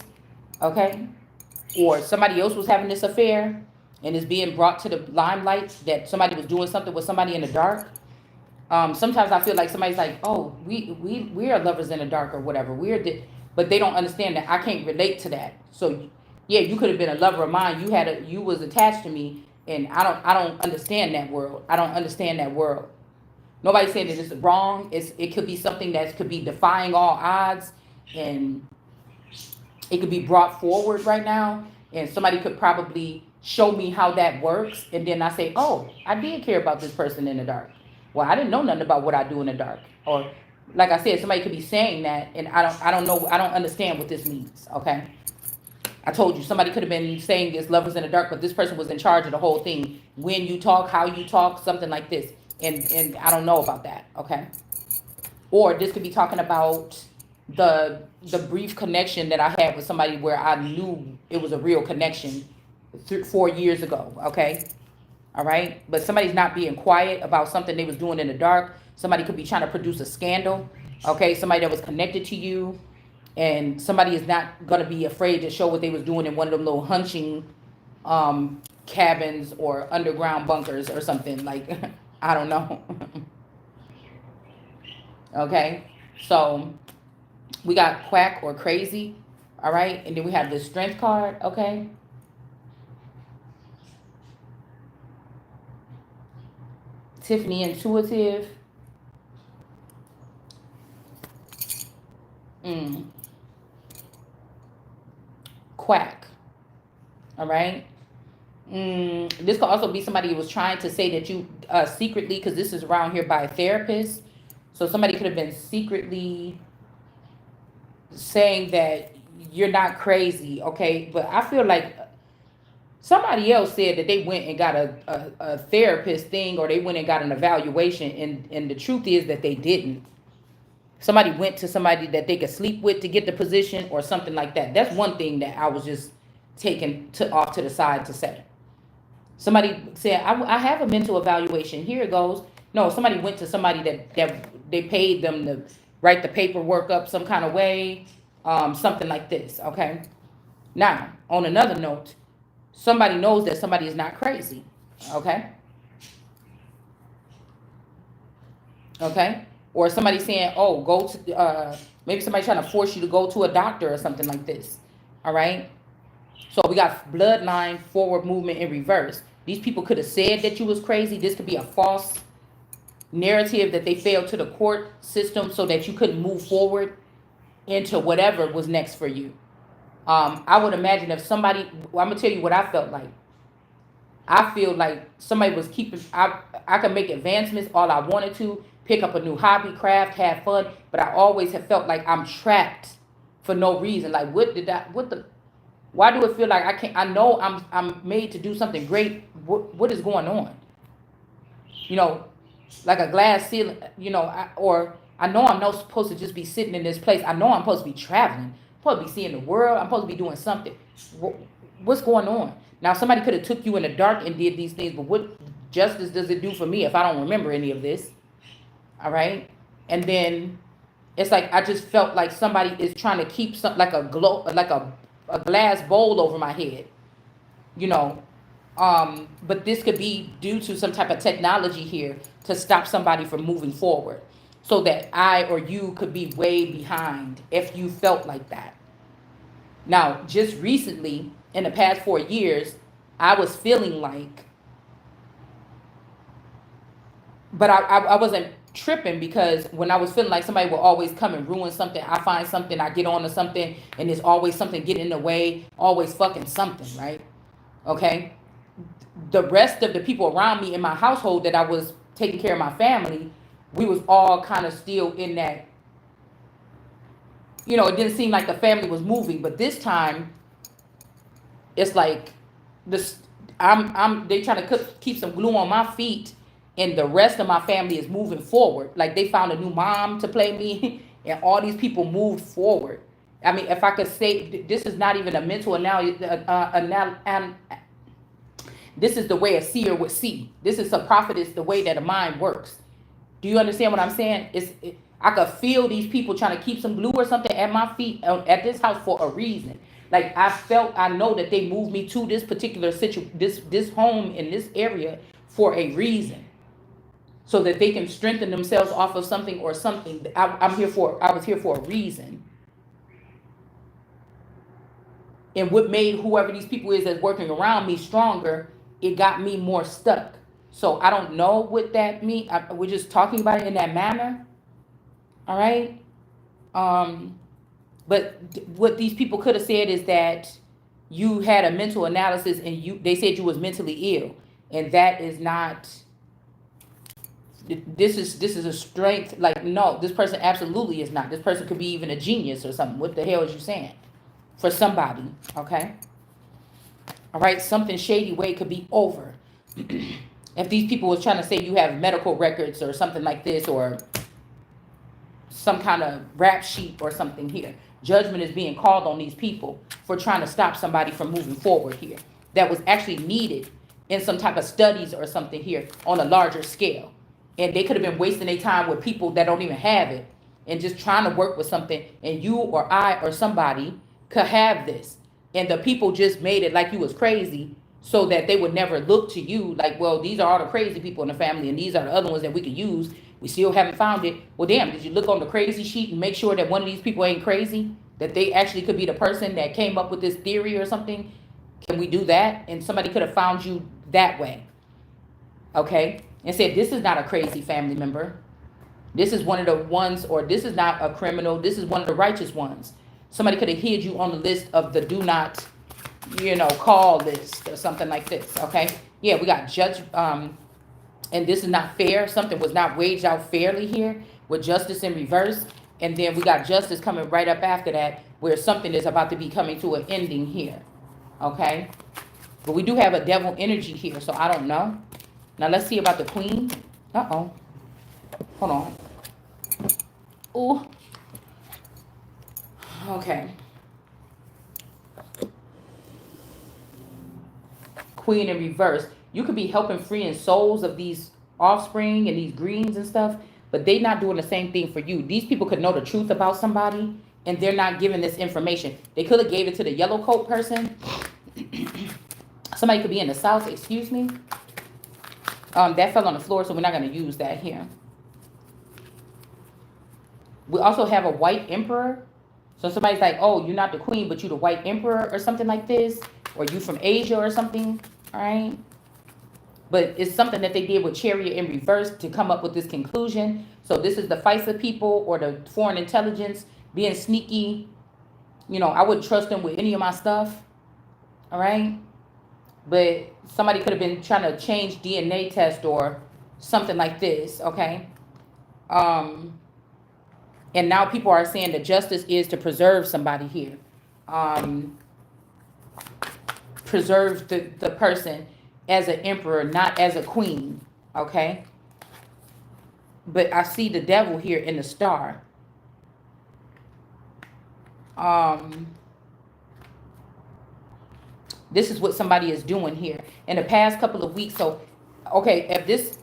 okay? Or somebody else was having this affair and is being brought to the limelight that somebody was doing something with somebody in the dark. Sometimes I feel like somebody's like, "Oh, we are lovers in the dark or whatever." But they don't understand that I can't relate to that. So, yeah, you could have been a lover of mine. You was attached to me, and I don't understand that world. I don't understand that world. Nobody's saying that it's wrong. It could be something that could be defying all odds, and it could be brought forward right now, and somebody could probably show me how that works, and then I say, "Oh, I did care about this person in the dark. Well, I didn't know nothing about what I do in the dark." Or, like I said, somebody could be saying that, and I don't know, I don't understand what this means. Okay, I told you somebody could have been saying this lovers in the dark, but this person was in charge of the whole thing. When you talk, how you talk, something like this, and I don't know about that. Okay, or this could be talking about the brief connection that I had with somebody where I knew it was a real connection 4 years ago. Okay. All right. But somebody's not being quiet about something they was doing in the dark. Somebody could be trying to produce a scandal. Okay. Somebody that was connected to you, and somebody is not going to be afraid to show what they was doing in one of them little hunching cabins or underground bunkers or something like, I don't know. Okay. So we got quack or crazy. All right. And then we have the strength card. Okay. Tiffany intuitive. Quack. All right. This could also be somebody who was trying to say that you secretly, because this is around here by a therapist. So somebody could have been secretly saying that you're not crazy, okay? But I feel like somebody else said that they went and got a therapist thing, or they went and got an evaluation, and the truth is that they didn't. Somebody went to somebody that they could sleep with to get the position or something like that. That's one thing that I was just taken off to the side to say. Somebody said, I have a mental evaluation. Here it goes. No, somebody went to somebody that they paid them to write the paperwork up some kind of way, something like this, okay? Now, on another note, somebody knows that somebody is not crazy, okay? Okay? Or somebody saying, "Oh, go to," maybe somebody trying to force you to go to a doctor or something like this, all right? So we got bloodline, forward movement in reverse. These people could have said that you was crazy. This could be a false narrative that they failed to the court system so that you couldn't move forward into whatever was next for you. I would imagine if somebody, well, I'm gonna tell you what I felt like. I feel like somebody was keeping. I could make advancements all I wanted to, pick up a new hobby, craft, have fun, but I always have felt like I'm trapped for no reason. Like what the why do it feel like I can't? I know I'm made to do something great. What is going on? You know, like a glass ceiling. You know, or I know I'm not supposed to just be sitting in this place. I know I'm supposed to be traveling. I'm supposed to be seeing the world. I'm supposed to be doing something. What's going on? Now somebody could have took you in the dark and did these things, but what justice does it do for me if I don't remember any of this? All right, and then it's like I just felt like somebody is trying to keep something like a glow, like a glass bowl over my head, you know. But this could be due to some type of technology here to stop somebody from moving forward, so that I or you could be way behind if you felt like that. Now, just recently, in the past 4 years, I was feeling like, but I wasn't tripping because when I was feeling like somebody will always come and ruin something, I find something, I get on to something, and there's always something getting in the way, always fucking something, right? Okay. The rest of the people around me in my household that I was taking care of my family, we was all kind of still in that, you know, it didn't seem like the family was moving, but this time it's like this they trying to keep some glue on my feet, and the rest of my family is moving forward. Like they found a new mom to play me and all these people moved forward. I mean, if I could say, this is not even a mental analogy, this is the way a seer would see. This is a prophetess, the way that a mind works. Do you understand what I'm saying? I could feel these people trying to keep some glue or something at my feet at this house for a reason. Like I know that they moved me to this particular this home in this area for a reason, so that they can strengthen themselves off of something or something. I was here for a reason. And what made whoever these people is that's working around me stronger, it got me more stuck. So I don't know what that means. We're just talking about it in that manner. All right. But what these people could have said is that you had a mental analysis and they said you was mentally ill. And that is not, this is a strength. Like, no, this person absolutely is not. This person could be even a genius or something. What the hell is you saying? For somebody, okay? All right, something shady way could be over. If these people was trying to say you have medical records or something like this, or some kind of rap sheet or something here. Judgment is being called on these people for trying to stop somebody from moving forward here. That was actually needed in some type of studies or something here on a larger scale. And they could have been wasting their time with people that don't even have it and just trying to work with something, and you or I or somebody could have this. And the people just made it like you was crazy so that they would never look to you like, well, these are all the crazy people in the family and these are the other ones that we could use. We still haven't found it. Well, damn, did you look on the crazy sheet and make sure that one of these people ain't crazy? That they actually could be the person that came up with this theory or something? Can we do that? And somebody could have found you that way. Okay? And said, this is not a crazy family member. This is one of the ones, or this is not a criminal. This is one of the righteous ones. Somebody could have hid you on the list of the do not, call list or something like this. Okay? Yeah, we got judge, and this is not fair. Something was not waged out fairly here with justice in reverse. And then we got justice coming right up after that, where something is about to be coming to an ending here. Okay? But we do have a devil energy here, so I don't know. Now let's see about the queen. Uh-oh. Hold on. Ooh. Okay. Queen in reverse. You could be helping freeing souls of these offspring and these greens and stuff, but they're not doing the same thing for you. These people could know the truth about somebody, and they're not giving this information. They could have gave it to the yellow coat person. Somebody could be in the south, excuse me. That fell on the floor, so we're not going to use that here. We also have a white emperor. So somebody's like, oh, you're not the queen, but you're the white emperor or something like this. Or you from Asia or something, all right? But it's something that they did with Chariot in reverse to come up with this conclusion. So this is the FISA people or the foreign intelligence being sneaky. I wouldn't trust them with any of my stuff. All right. But somebody could have been trying to change DNA test or something like this. Okay. And now people are saying that justice is to preserve somebody here. Preserve the person as an emperor, not as a queen. Okay. But I see the devil here in the star. This is what somebody is doing here in the past couple of weeks. So, okay, if this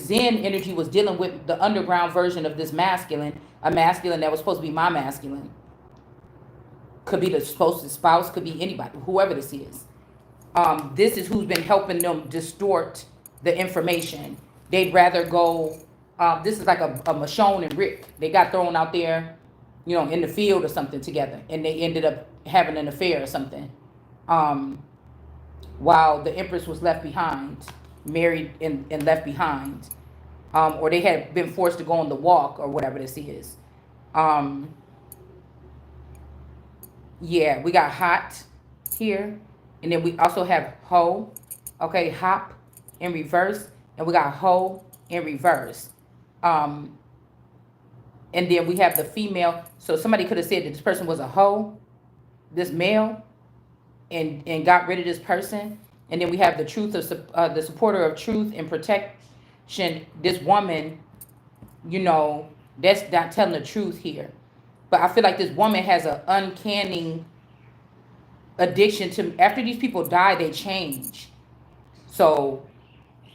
Zen energy was dealing with the underground version of this masculine, a masculine that was supposed to be my masculine, could be the supposed spouse, could be anybody, whoever this is. This is who's been helping them distort the information. They'd rather go. This is like a Michonne and Rick. They got thrown out there, in the field or something together, and they ended up having an affair or something. While the Empress was left behind, married and left behind, or they had been forced to go on the walk or whatever this is. Yeah, we got hot here, and then we also have ho. Okay, hop in reverse, and we got ho in reverse. And then we have the female. So somebody could have said that this person was a hoe, this male, and got rid of this person. And then we have the truth of the supporter of truth and protection. This woman, that's not telling the truth here. But I feel like this woman has an uncanny addiction to, after these people die, they change. So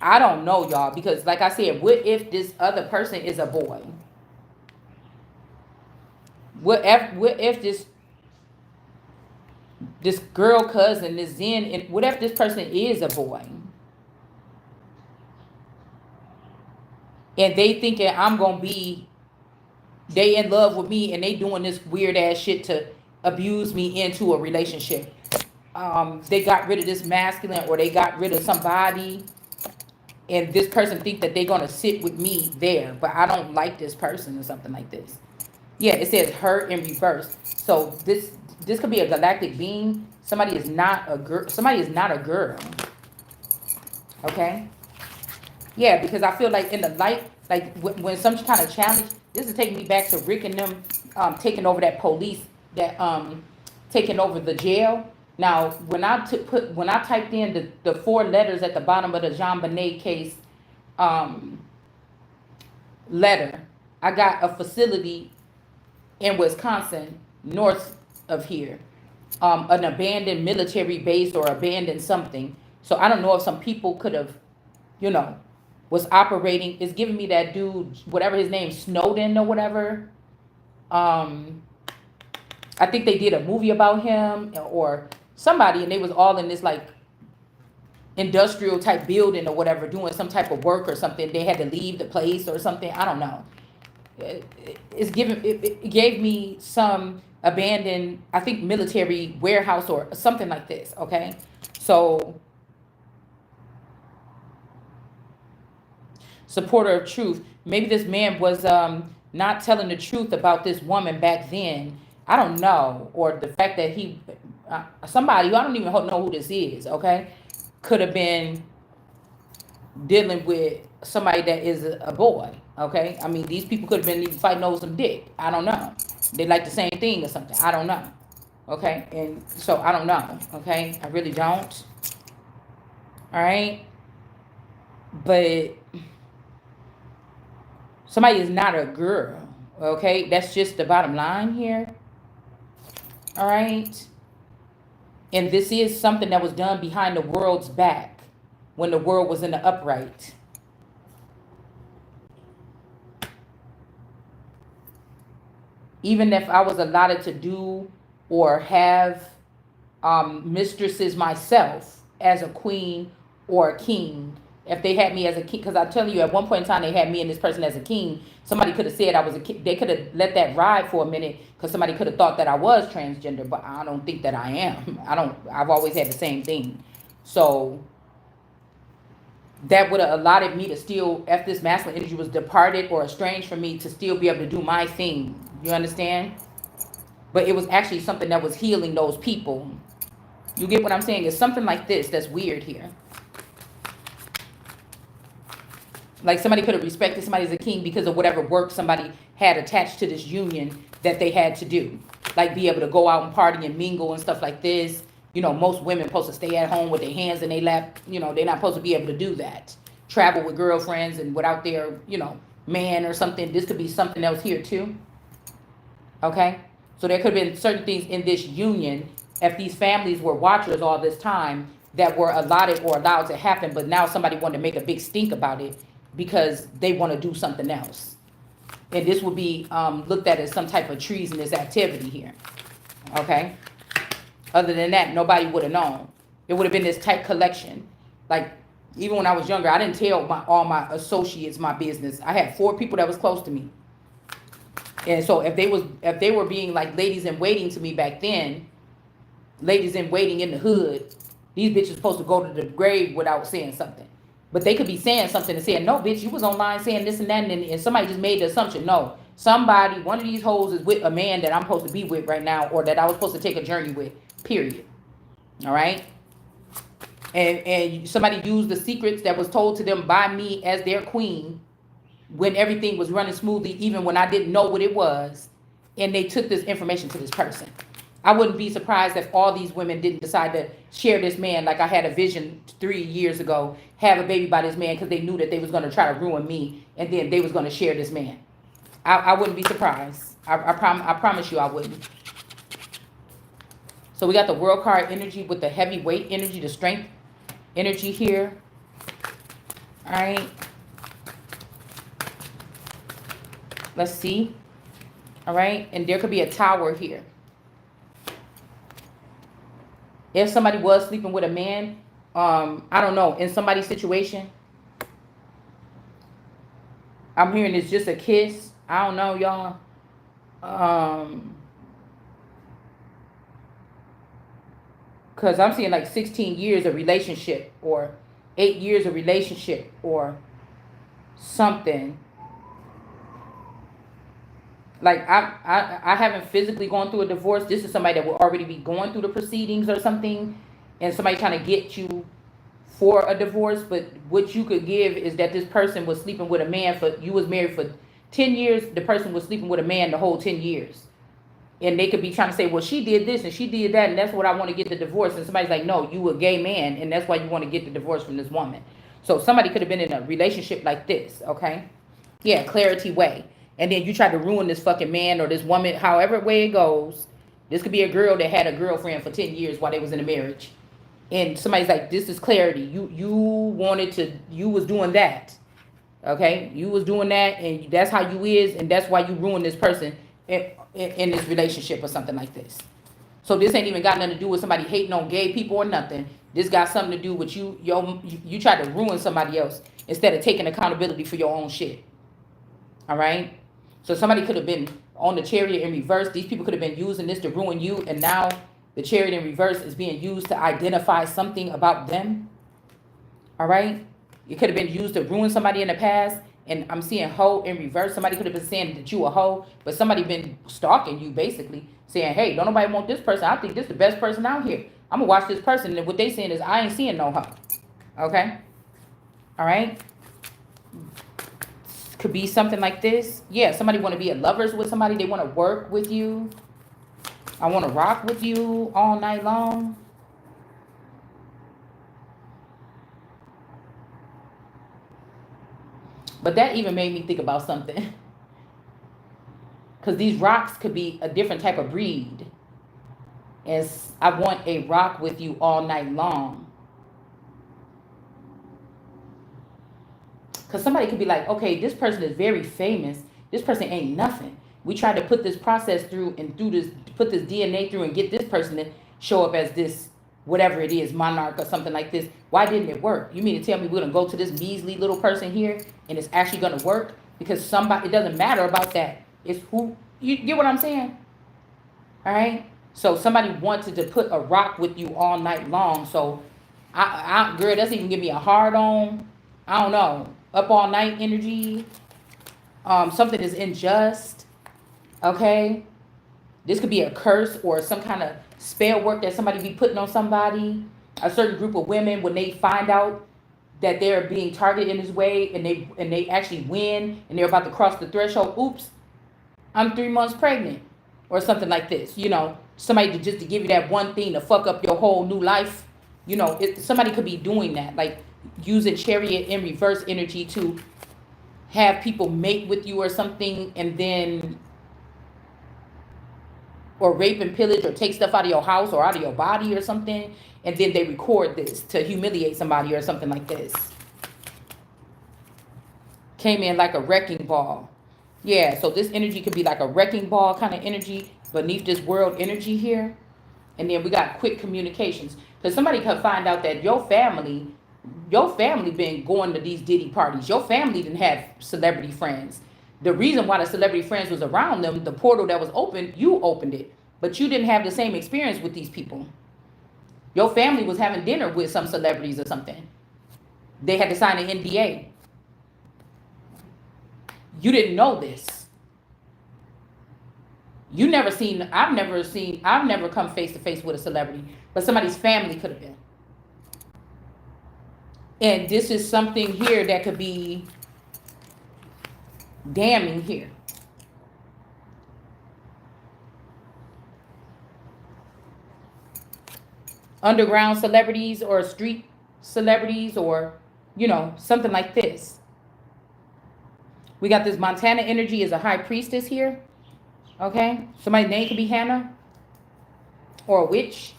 I don't know, y'all, because like I said, what if this other person is a boy? What if this girl cousin, this Zen, and what if this person is a boy? And they thinking I'm gonna be, they in love with me, and they doing this weird ass shit to abuse me into a relationship. They got rid of this masculine, or they got rid of somebody, and this person think that they're gonna sit with me there, but I don't like this person or something like this. Yeah, it says her in reverse. So this could be a galactic being. Somebody is not a girl. Somebody is not a girl. Okay. Yeah, because I feel like in the light, like when some kind of challenge, this is taking me back to Rick and them taking over that police, that taking over the jail. Now, when I typed in the 4 letters at the bottom of the Jean Bonnet case letter, I got a facility in Wisconsin, north of here, an abandoned military base or abandoned something. So I don't know if some people could have, was operating. It's giving me that dude, whatever his name, Snowden or whatever. I think they did a movie about him or somebody, and they was all in this like industrial type building or whatever, doing some type of work or something. They had to leave the place or something. I don't know. It gave me some abandoned, I think, military warehouse or something like this. Okay, so supporter of truth. Maybe this man was not telling the truth about this woman back then. I don't know, or the fact that he somebody who I don't even know who this is. Okay, could have been dealing with somebody that is a boy. Okay, I mean, these people could have been even fighting over some dick. I don't know. They like the same thing or something. I don't know. Okay, and so I don't know. Okay, I really don't. All right, but somebody is not a girl. Okay, that's just the bottom line here. All right, and this is something that was done behind the world's back when the world was in the upright. Even if I was allotted to do or have mistresses myself as a queen or a king, if they had me as a king, because I'm telling you, at one point in time, they had me and this person as a king. Somebody could have said I was a king. They could have let that ride for a minute because somebody could have thought that I was transgender, but I don't think that I am. I've always had the same thing. So that would have allotted me to still, if this masculine energy was departed or estranged from me, to still be able to do my thing. You understand? But it was actually something that was healing those people. You get what I'm saying? It's something like this that's weird here. Like somebody could have respected somebody as a king because of whatever work somebody had attached to this union that they had to do. Like be able to go out and party and mingle and stuff like this. You know, most women supposed to stay at home with their hands in their lap. You know, they're not supposed to be able to do that. Travel with girlfriends and without their, you know, man or something. This could be something else here too. Okay? So there could have been certain things in this union, if these families were watchers all this time, that were allotted or allowed to happen, but now somebody wanted to make a big stink about it because they want to do something else. And this would be looked at as some type of treasonous activity here. Okay? Other than that, nobody would have known. It would have been this tight collection. Like, even when I was younger, I didn't tell all my associates my business. I had 4 people that was close to me. And so if they were being like ladies in waiting to me back then, ladies in waiting in the hood, these bitches supposed to go to the grave without saying something. But they could be saying something and saying, no, bitch, you was online saying this and that, and somebody just made the assumption. No, somebody, one of these hoes is with a man that I'm supposed to be with right now, or that I was supposed to take a journey with, period. All right? And somebody used the secrets that was told to them by me as their queen when everything was running smoothly, even when I didn't know what it was, and they took this information to this person. I wouldn't be surprised if all these women didn't decide to share this man, like I had a vision 3 years ago, have a baby by this man because they knew that they was going to try to ruin me, and then they was going to share this man. I wouldn't be surprised. I promise you I wouldn't. So we got the world card energy with the heavyweight energy, the strength energy here. All right. Let's see. All right. And there could be a tower here. If somebody was sleeping with a man, I don't know, in somebody's situation, I'm hearing it's just a kiss. I don't know, y'all. Because I'm seeing like 16 years of relationship, or 8 years of relationship, or something. Like I haven't physically gone through a divorce. This is somebody that will already be going through the proceedings or something, and somebody trying to get you for a divorce. But what you could give is that this person was sleeping with a man you was married for 10 years. The person was sleeping with a man the whole 10 years. And they could be trying to say, well, she did this and she did that, and that's what I want to get the divorce. And somebody's like, no, you a gay man, and that's why you want to get the divorce from this woman. So somebody could have been in a relationship like this, okay? Yeah, clarity way. And then you try to ruin this fucking man or this woman, however way it goes. This could be a girl that had a girlfriend for 10 years while they was in a marriage. And somebody's like, this is clarity. You was doing that. Okay? You was doing that, and that's how you is, and that's why you ruined this person in this relationship or something like this. So this ain't even got nothing to do with somebody hating on gay people or nothing. This got something to do with you try to ruin somebody else instead of taking accountability for your own shit. All right? So somebody could have been on the chariot in reverse. These people could have been using this to ruin you, and now the chariot in reverse is being used to identify something about them. All right? It could have been used to ruin somebody in the past. And I'm seeing hoe in reverse. Somebody could have been saying that you a hoe, but somebody been stalking you, basically saying, hey, don't nobody want this person. I think this is the best person out here. I'm gonna watch this person. And what they saying is, I ain't seeing no hoe. Okay? All right? Could be something like this. Yeah, somebody want to be a lovers with somebody. They want to work with you. I want to rock with you all night long. But that even made me think about something. Because these rocks could be a different type of breed. As I want a rock with you all night long. Because somebody could be like, okay, this person is very famous. This person ain't nothing. We tried to put this process through and put this DNA through and get this person to show up as this, whatever it is, monarch or something like this. Why didn't it work? You mean to tell me we're going to go to this measly little person here and it's actually going to work? Because somebody, it doesn't matter about that. It's who, you get what I'm saying? All right? So somebody wanted to put a rock with you all night long. So, girl, that's even give me a hard on. I don't know, up all night energy. Something is unjust. Okay. This could be a curse or some kind of spell work that somebody be putting on somebody. A certain group of women, when they find out that they're being targeted in this way, and they actually win, and they're about to cross the threshold. Oops, I'm 3 months pregnant, or something like this. Somebody just to give you that one thing to fuck up your whole new life. Somebody could be doing that, like using chariot in reverse energy to have people mate with you or something, and then or rape and pillage or take stuff out of your house or out of your body or something, and then they record this to humiliate somebody or something like this. Came in like a wrecking ball. Yeah, so this energy could be like a wrecking ball kind of energy beneath this world energy here. And then we got quick communications. Because somebody could find out that your family been going to these Diddy parties. Your family didn't have celebrity friends. The reason why the celebrity friends was around them, the portal that was open, you opened it. But you didn't have the same experience with these people. Your family was having dinner with some celebrities or something. They had to sign an NDA. You didn't know this. I've never come face to face with a celebrity, but somebody's family could have been. And this is something here that could be damning here. Underground celebrities or street celebrities or, something like this. We got this Montana energy as a high priestess here. Okay? Somebody's name could be Hannah or a witch.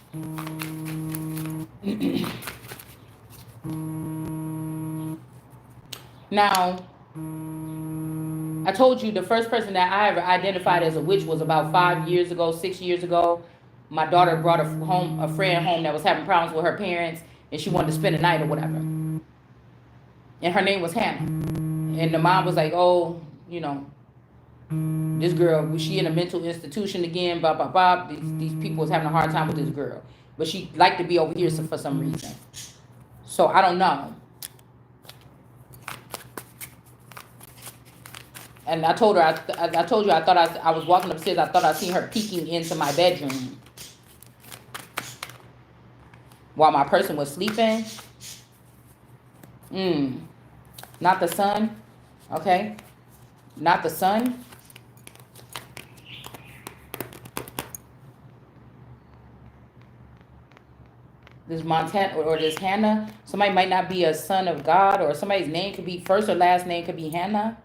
Now, I told you the first person that I ever identified as a witch was about 5 years ago, 6 years ago. My daughter brought a friend home that was having problems with her parents, and she wanted to spend the night or whatever. And her name was Hannah. And the mom was like, oh, this girl, was she in a mental institution again, blah, blah, blah. These people was having a hard time with this girl. But she liked to be over here for some reason. So I don't know. And I told her, I told you, I thought I was walking upstairs, I thought I seen her peeking into my bedroom while my person was sleeping. Not the sun. Okay. Not the sun. This Montana or this Hannah. Somebody might not be a son of God, or somebody's name could be, first or last name could be Hannah.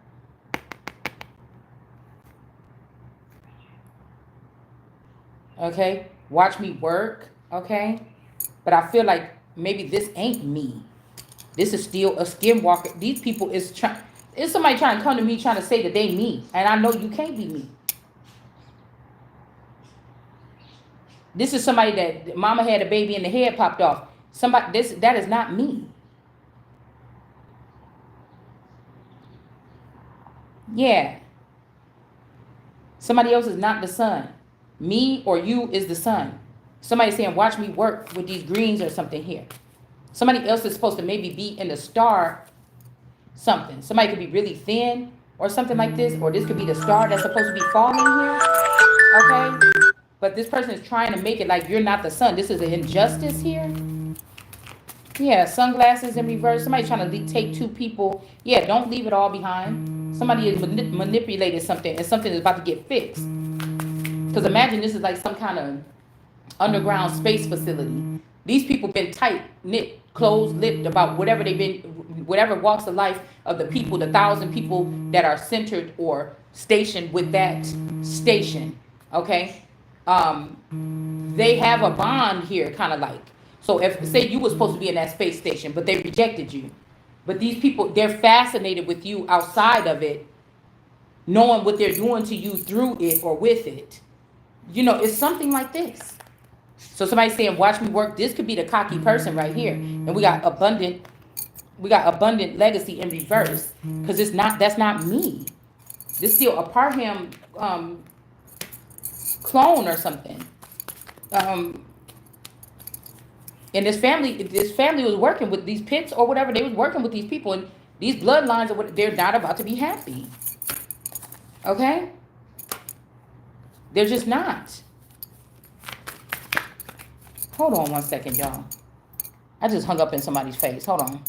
Okay. Watch me work. Okay. But I feel like maybe this ain't me. This is still a skinwalker. These people is somebody trying to come to me trying to say that they me. And I know you can't be me. This is somebody that mama had a baby and the head popped off. That is not me. Yeah. Somebody else is not the sun. Me or you is the sun. Somebody saying, watch me work with these greens or something here. Somebody else is supposed to maybe be in the star something. Somebody could be really thin or something like this. Or this could be the star that's supposed to be falling here. Okay? But this person is trying to make it like you're not the sun. This is an injustice here. Yeah, sunglasses in reverse. Somebody trying to take two people. Yeah, don't leave it all behind. Somebody has manipulated something and something is about to get fixed. Because imagine this is like some kind of underground space facility. These people been tight knit, closed-lipped about whatever they've been, whatever walks of life of the people, the 1,000 people that are centered or stationed with that station. Okay, they have a bond here, kind of like. So if say you were supposed to be in that space station, but they rejected you, but these people, they're fascinated with you outside of it, knowing what they're doing to you through it or with it. It's something like this. So somebody's saying, watch me work. This could be the cocky person right here. And we got abundant legacy in reverse. Because that's not me. This still a Parham clone or something. And this family was working with these pits or whatever. They was working with these people, and these bloodlines are what they're not about to be happy. Okay? They're just not. Hold on one second, y'all. I just hung up in somebody's face. Hold on.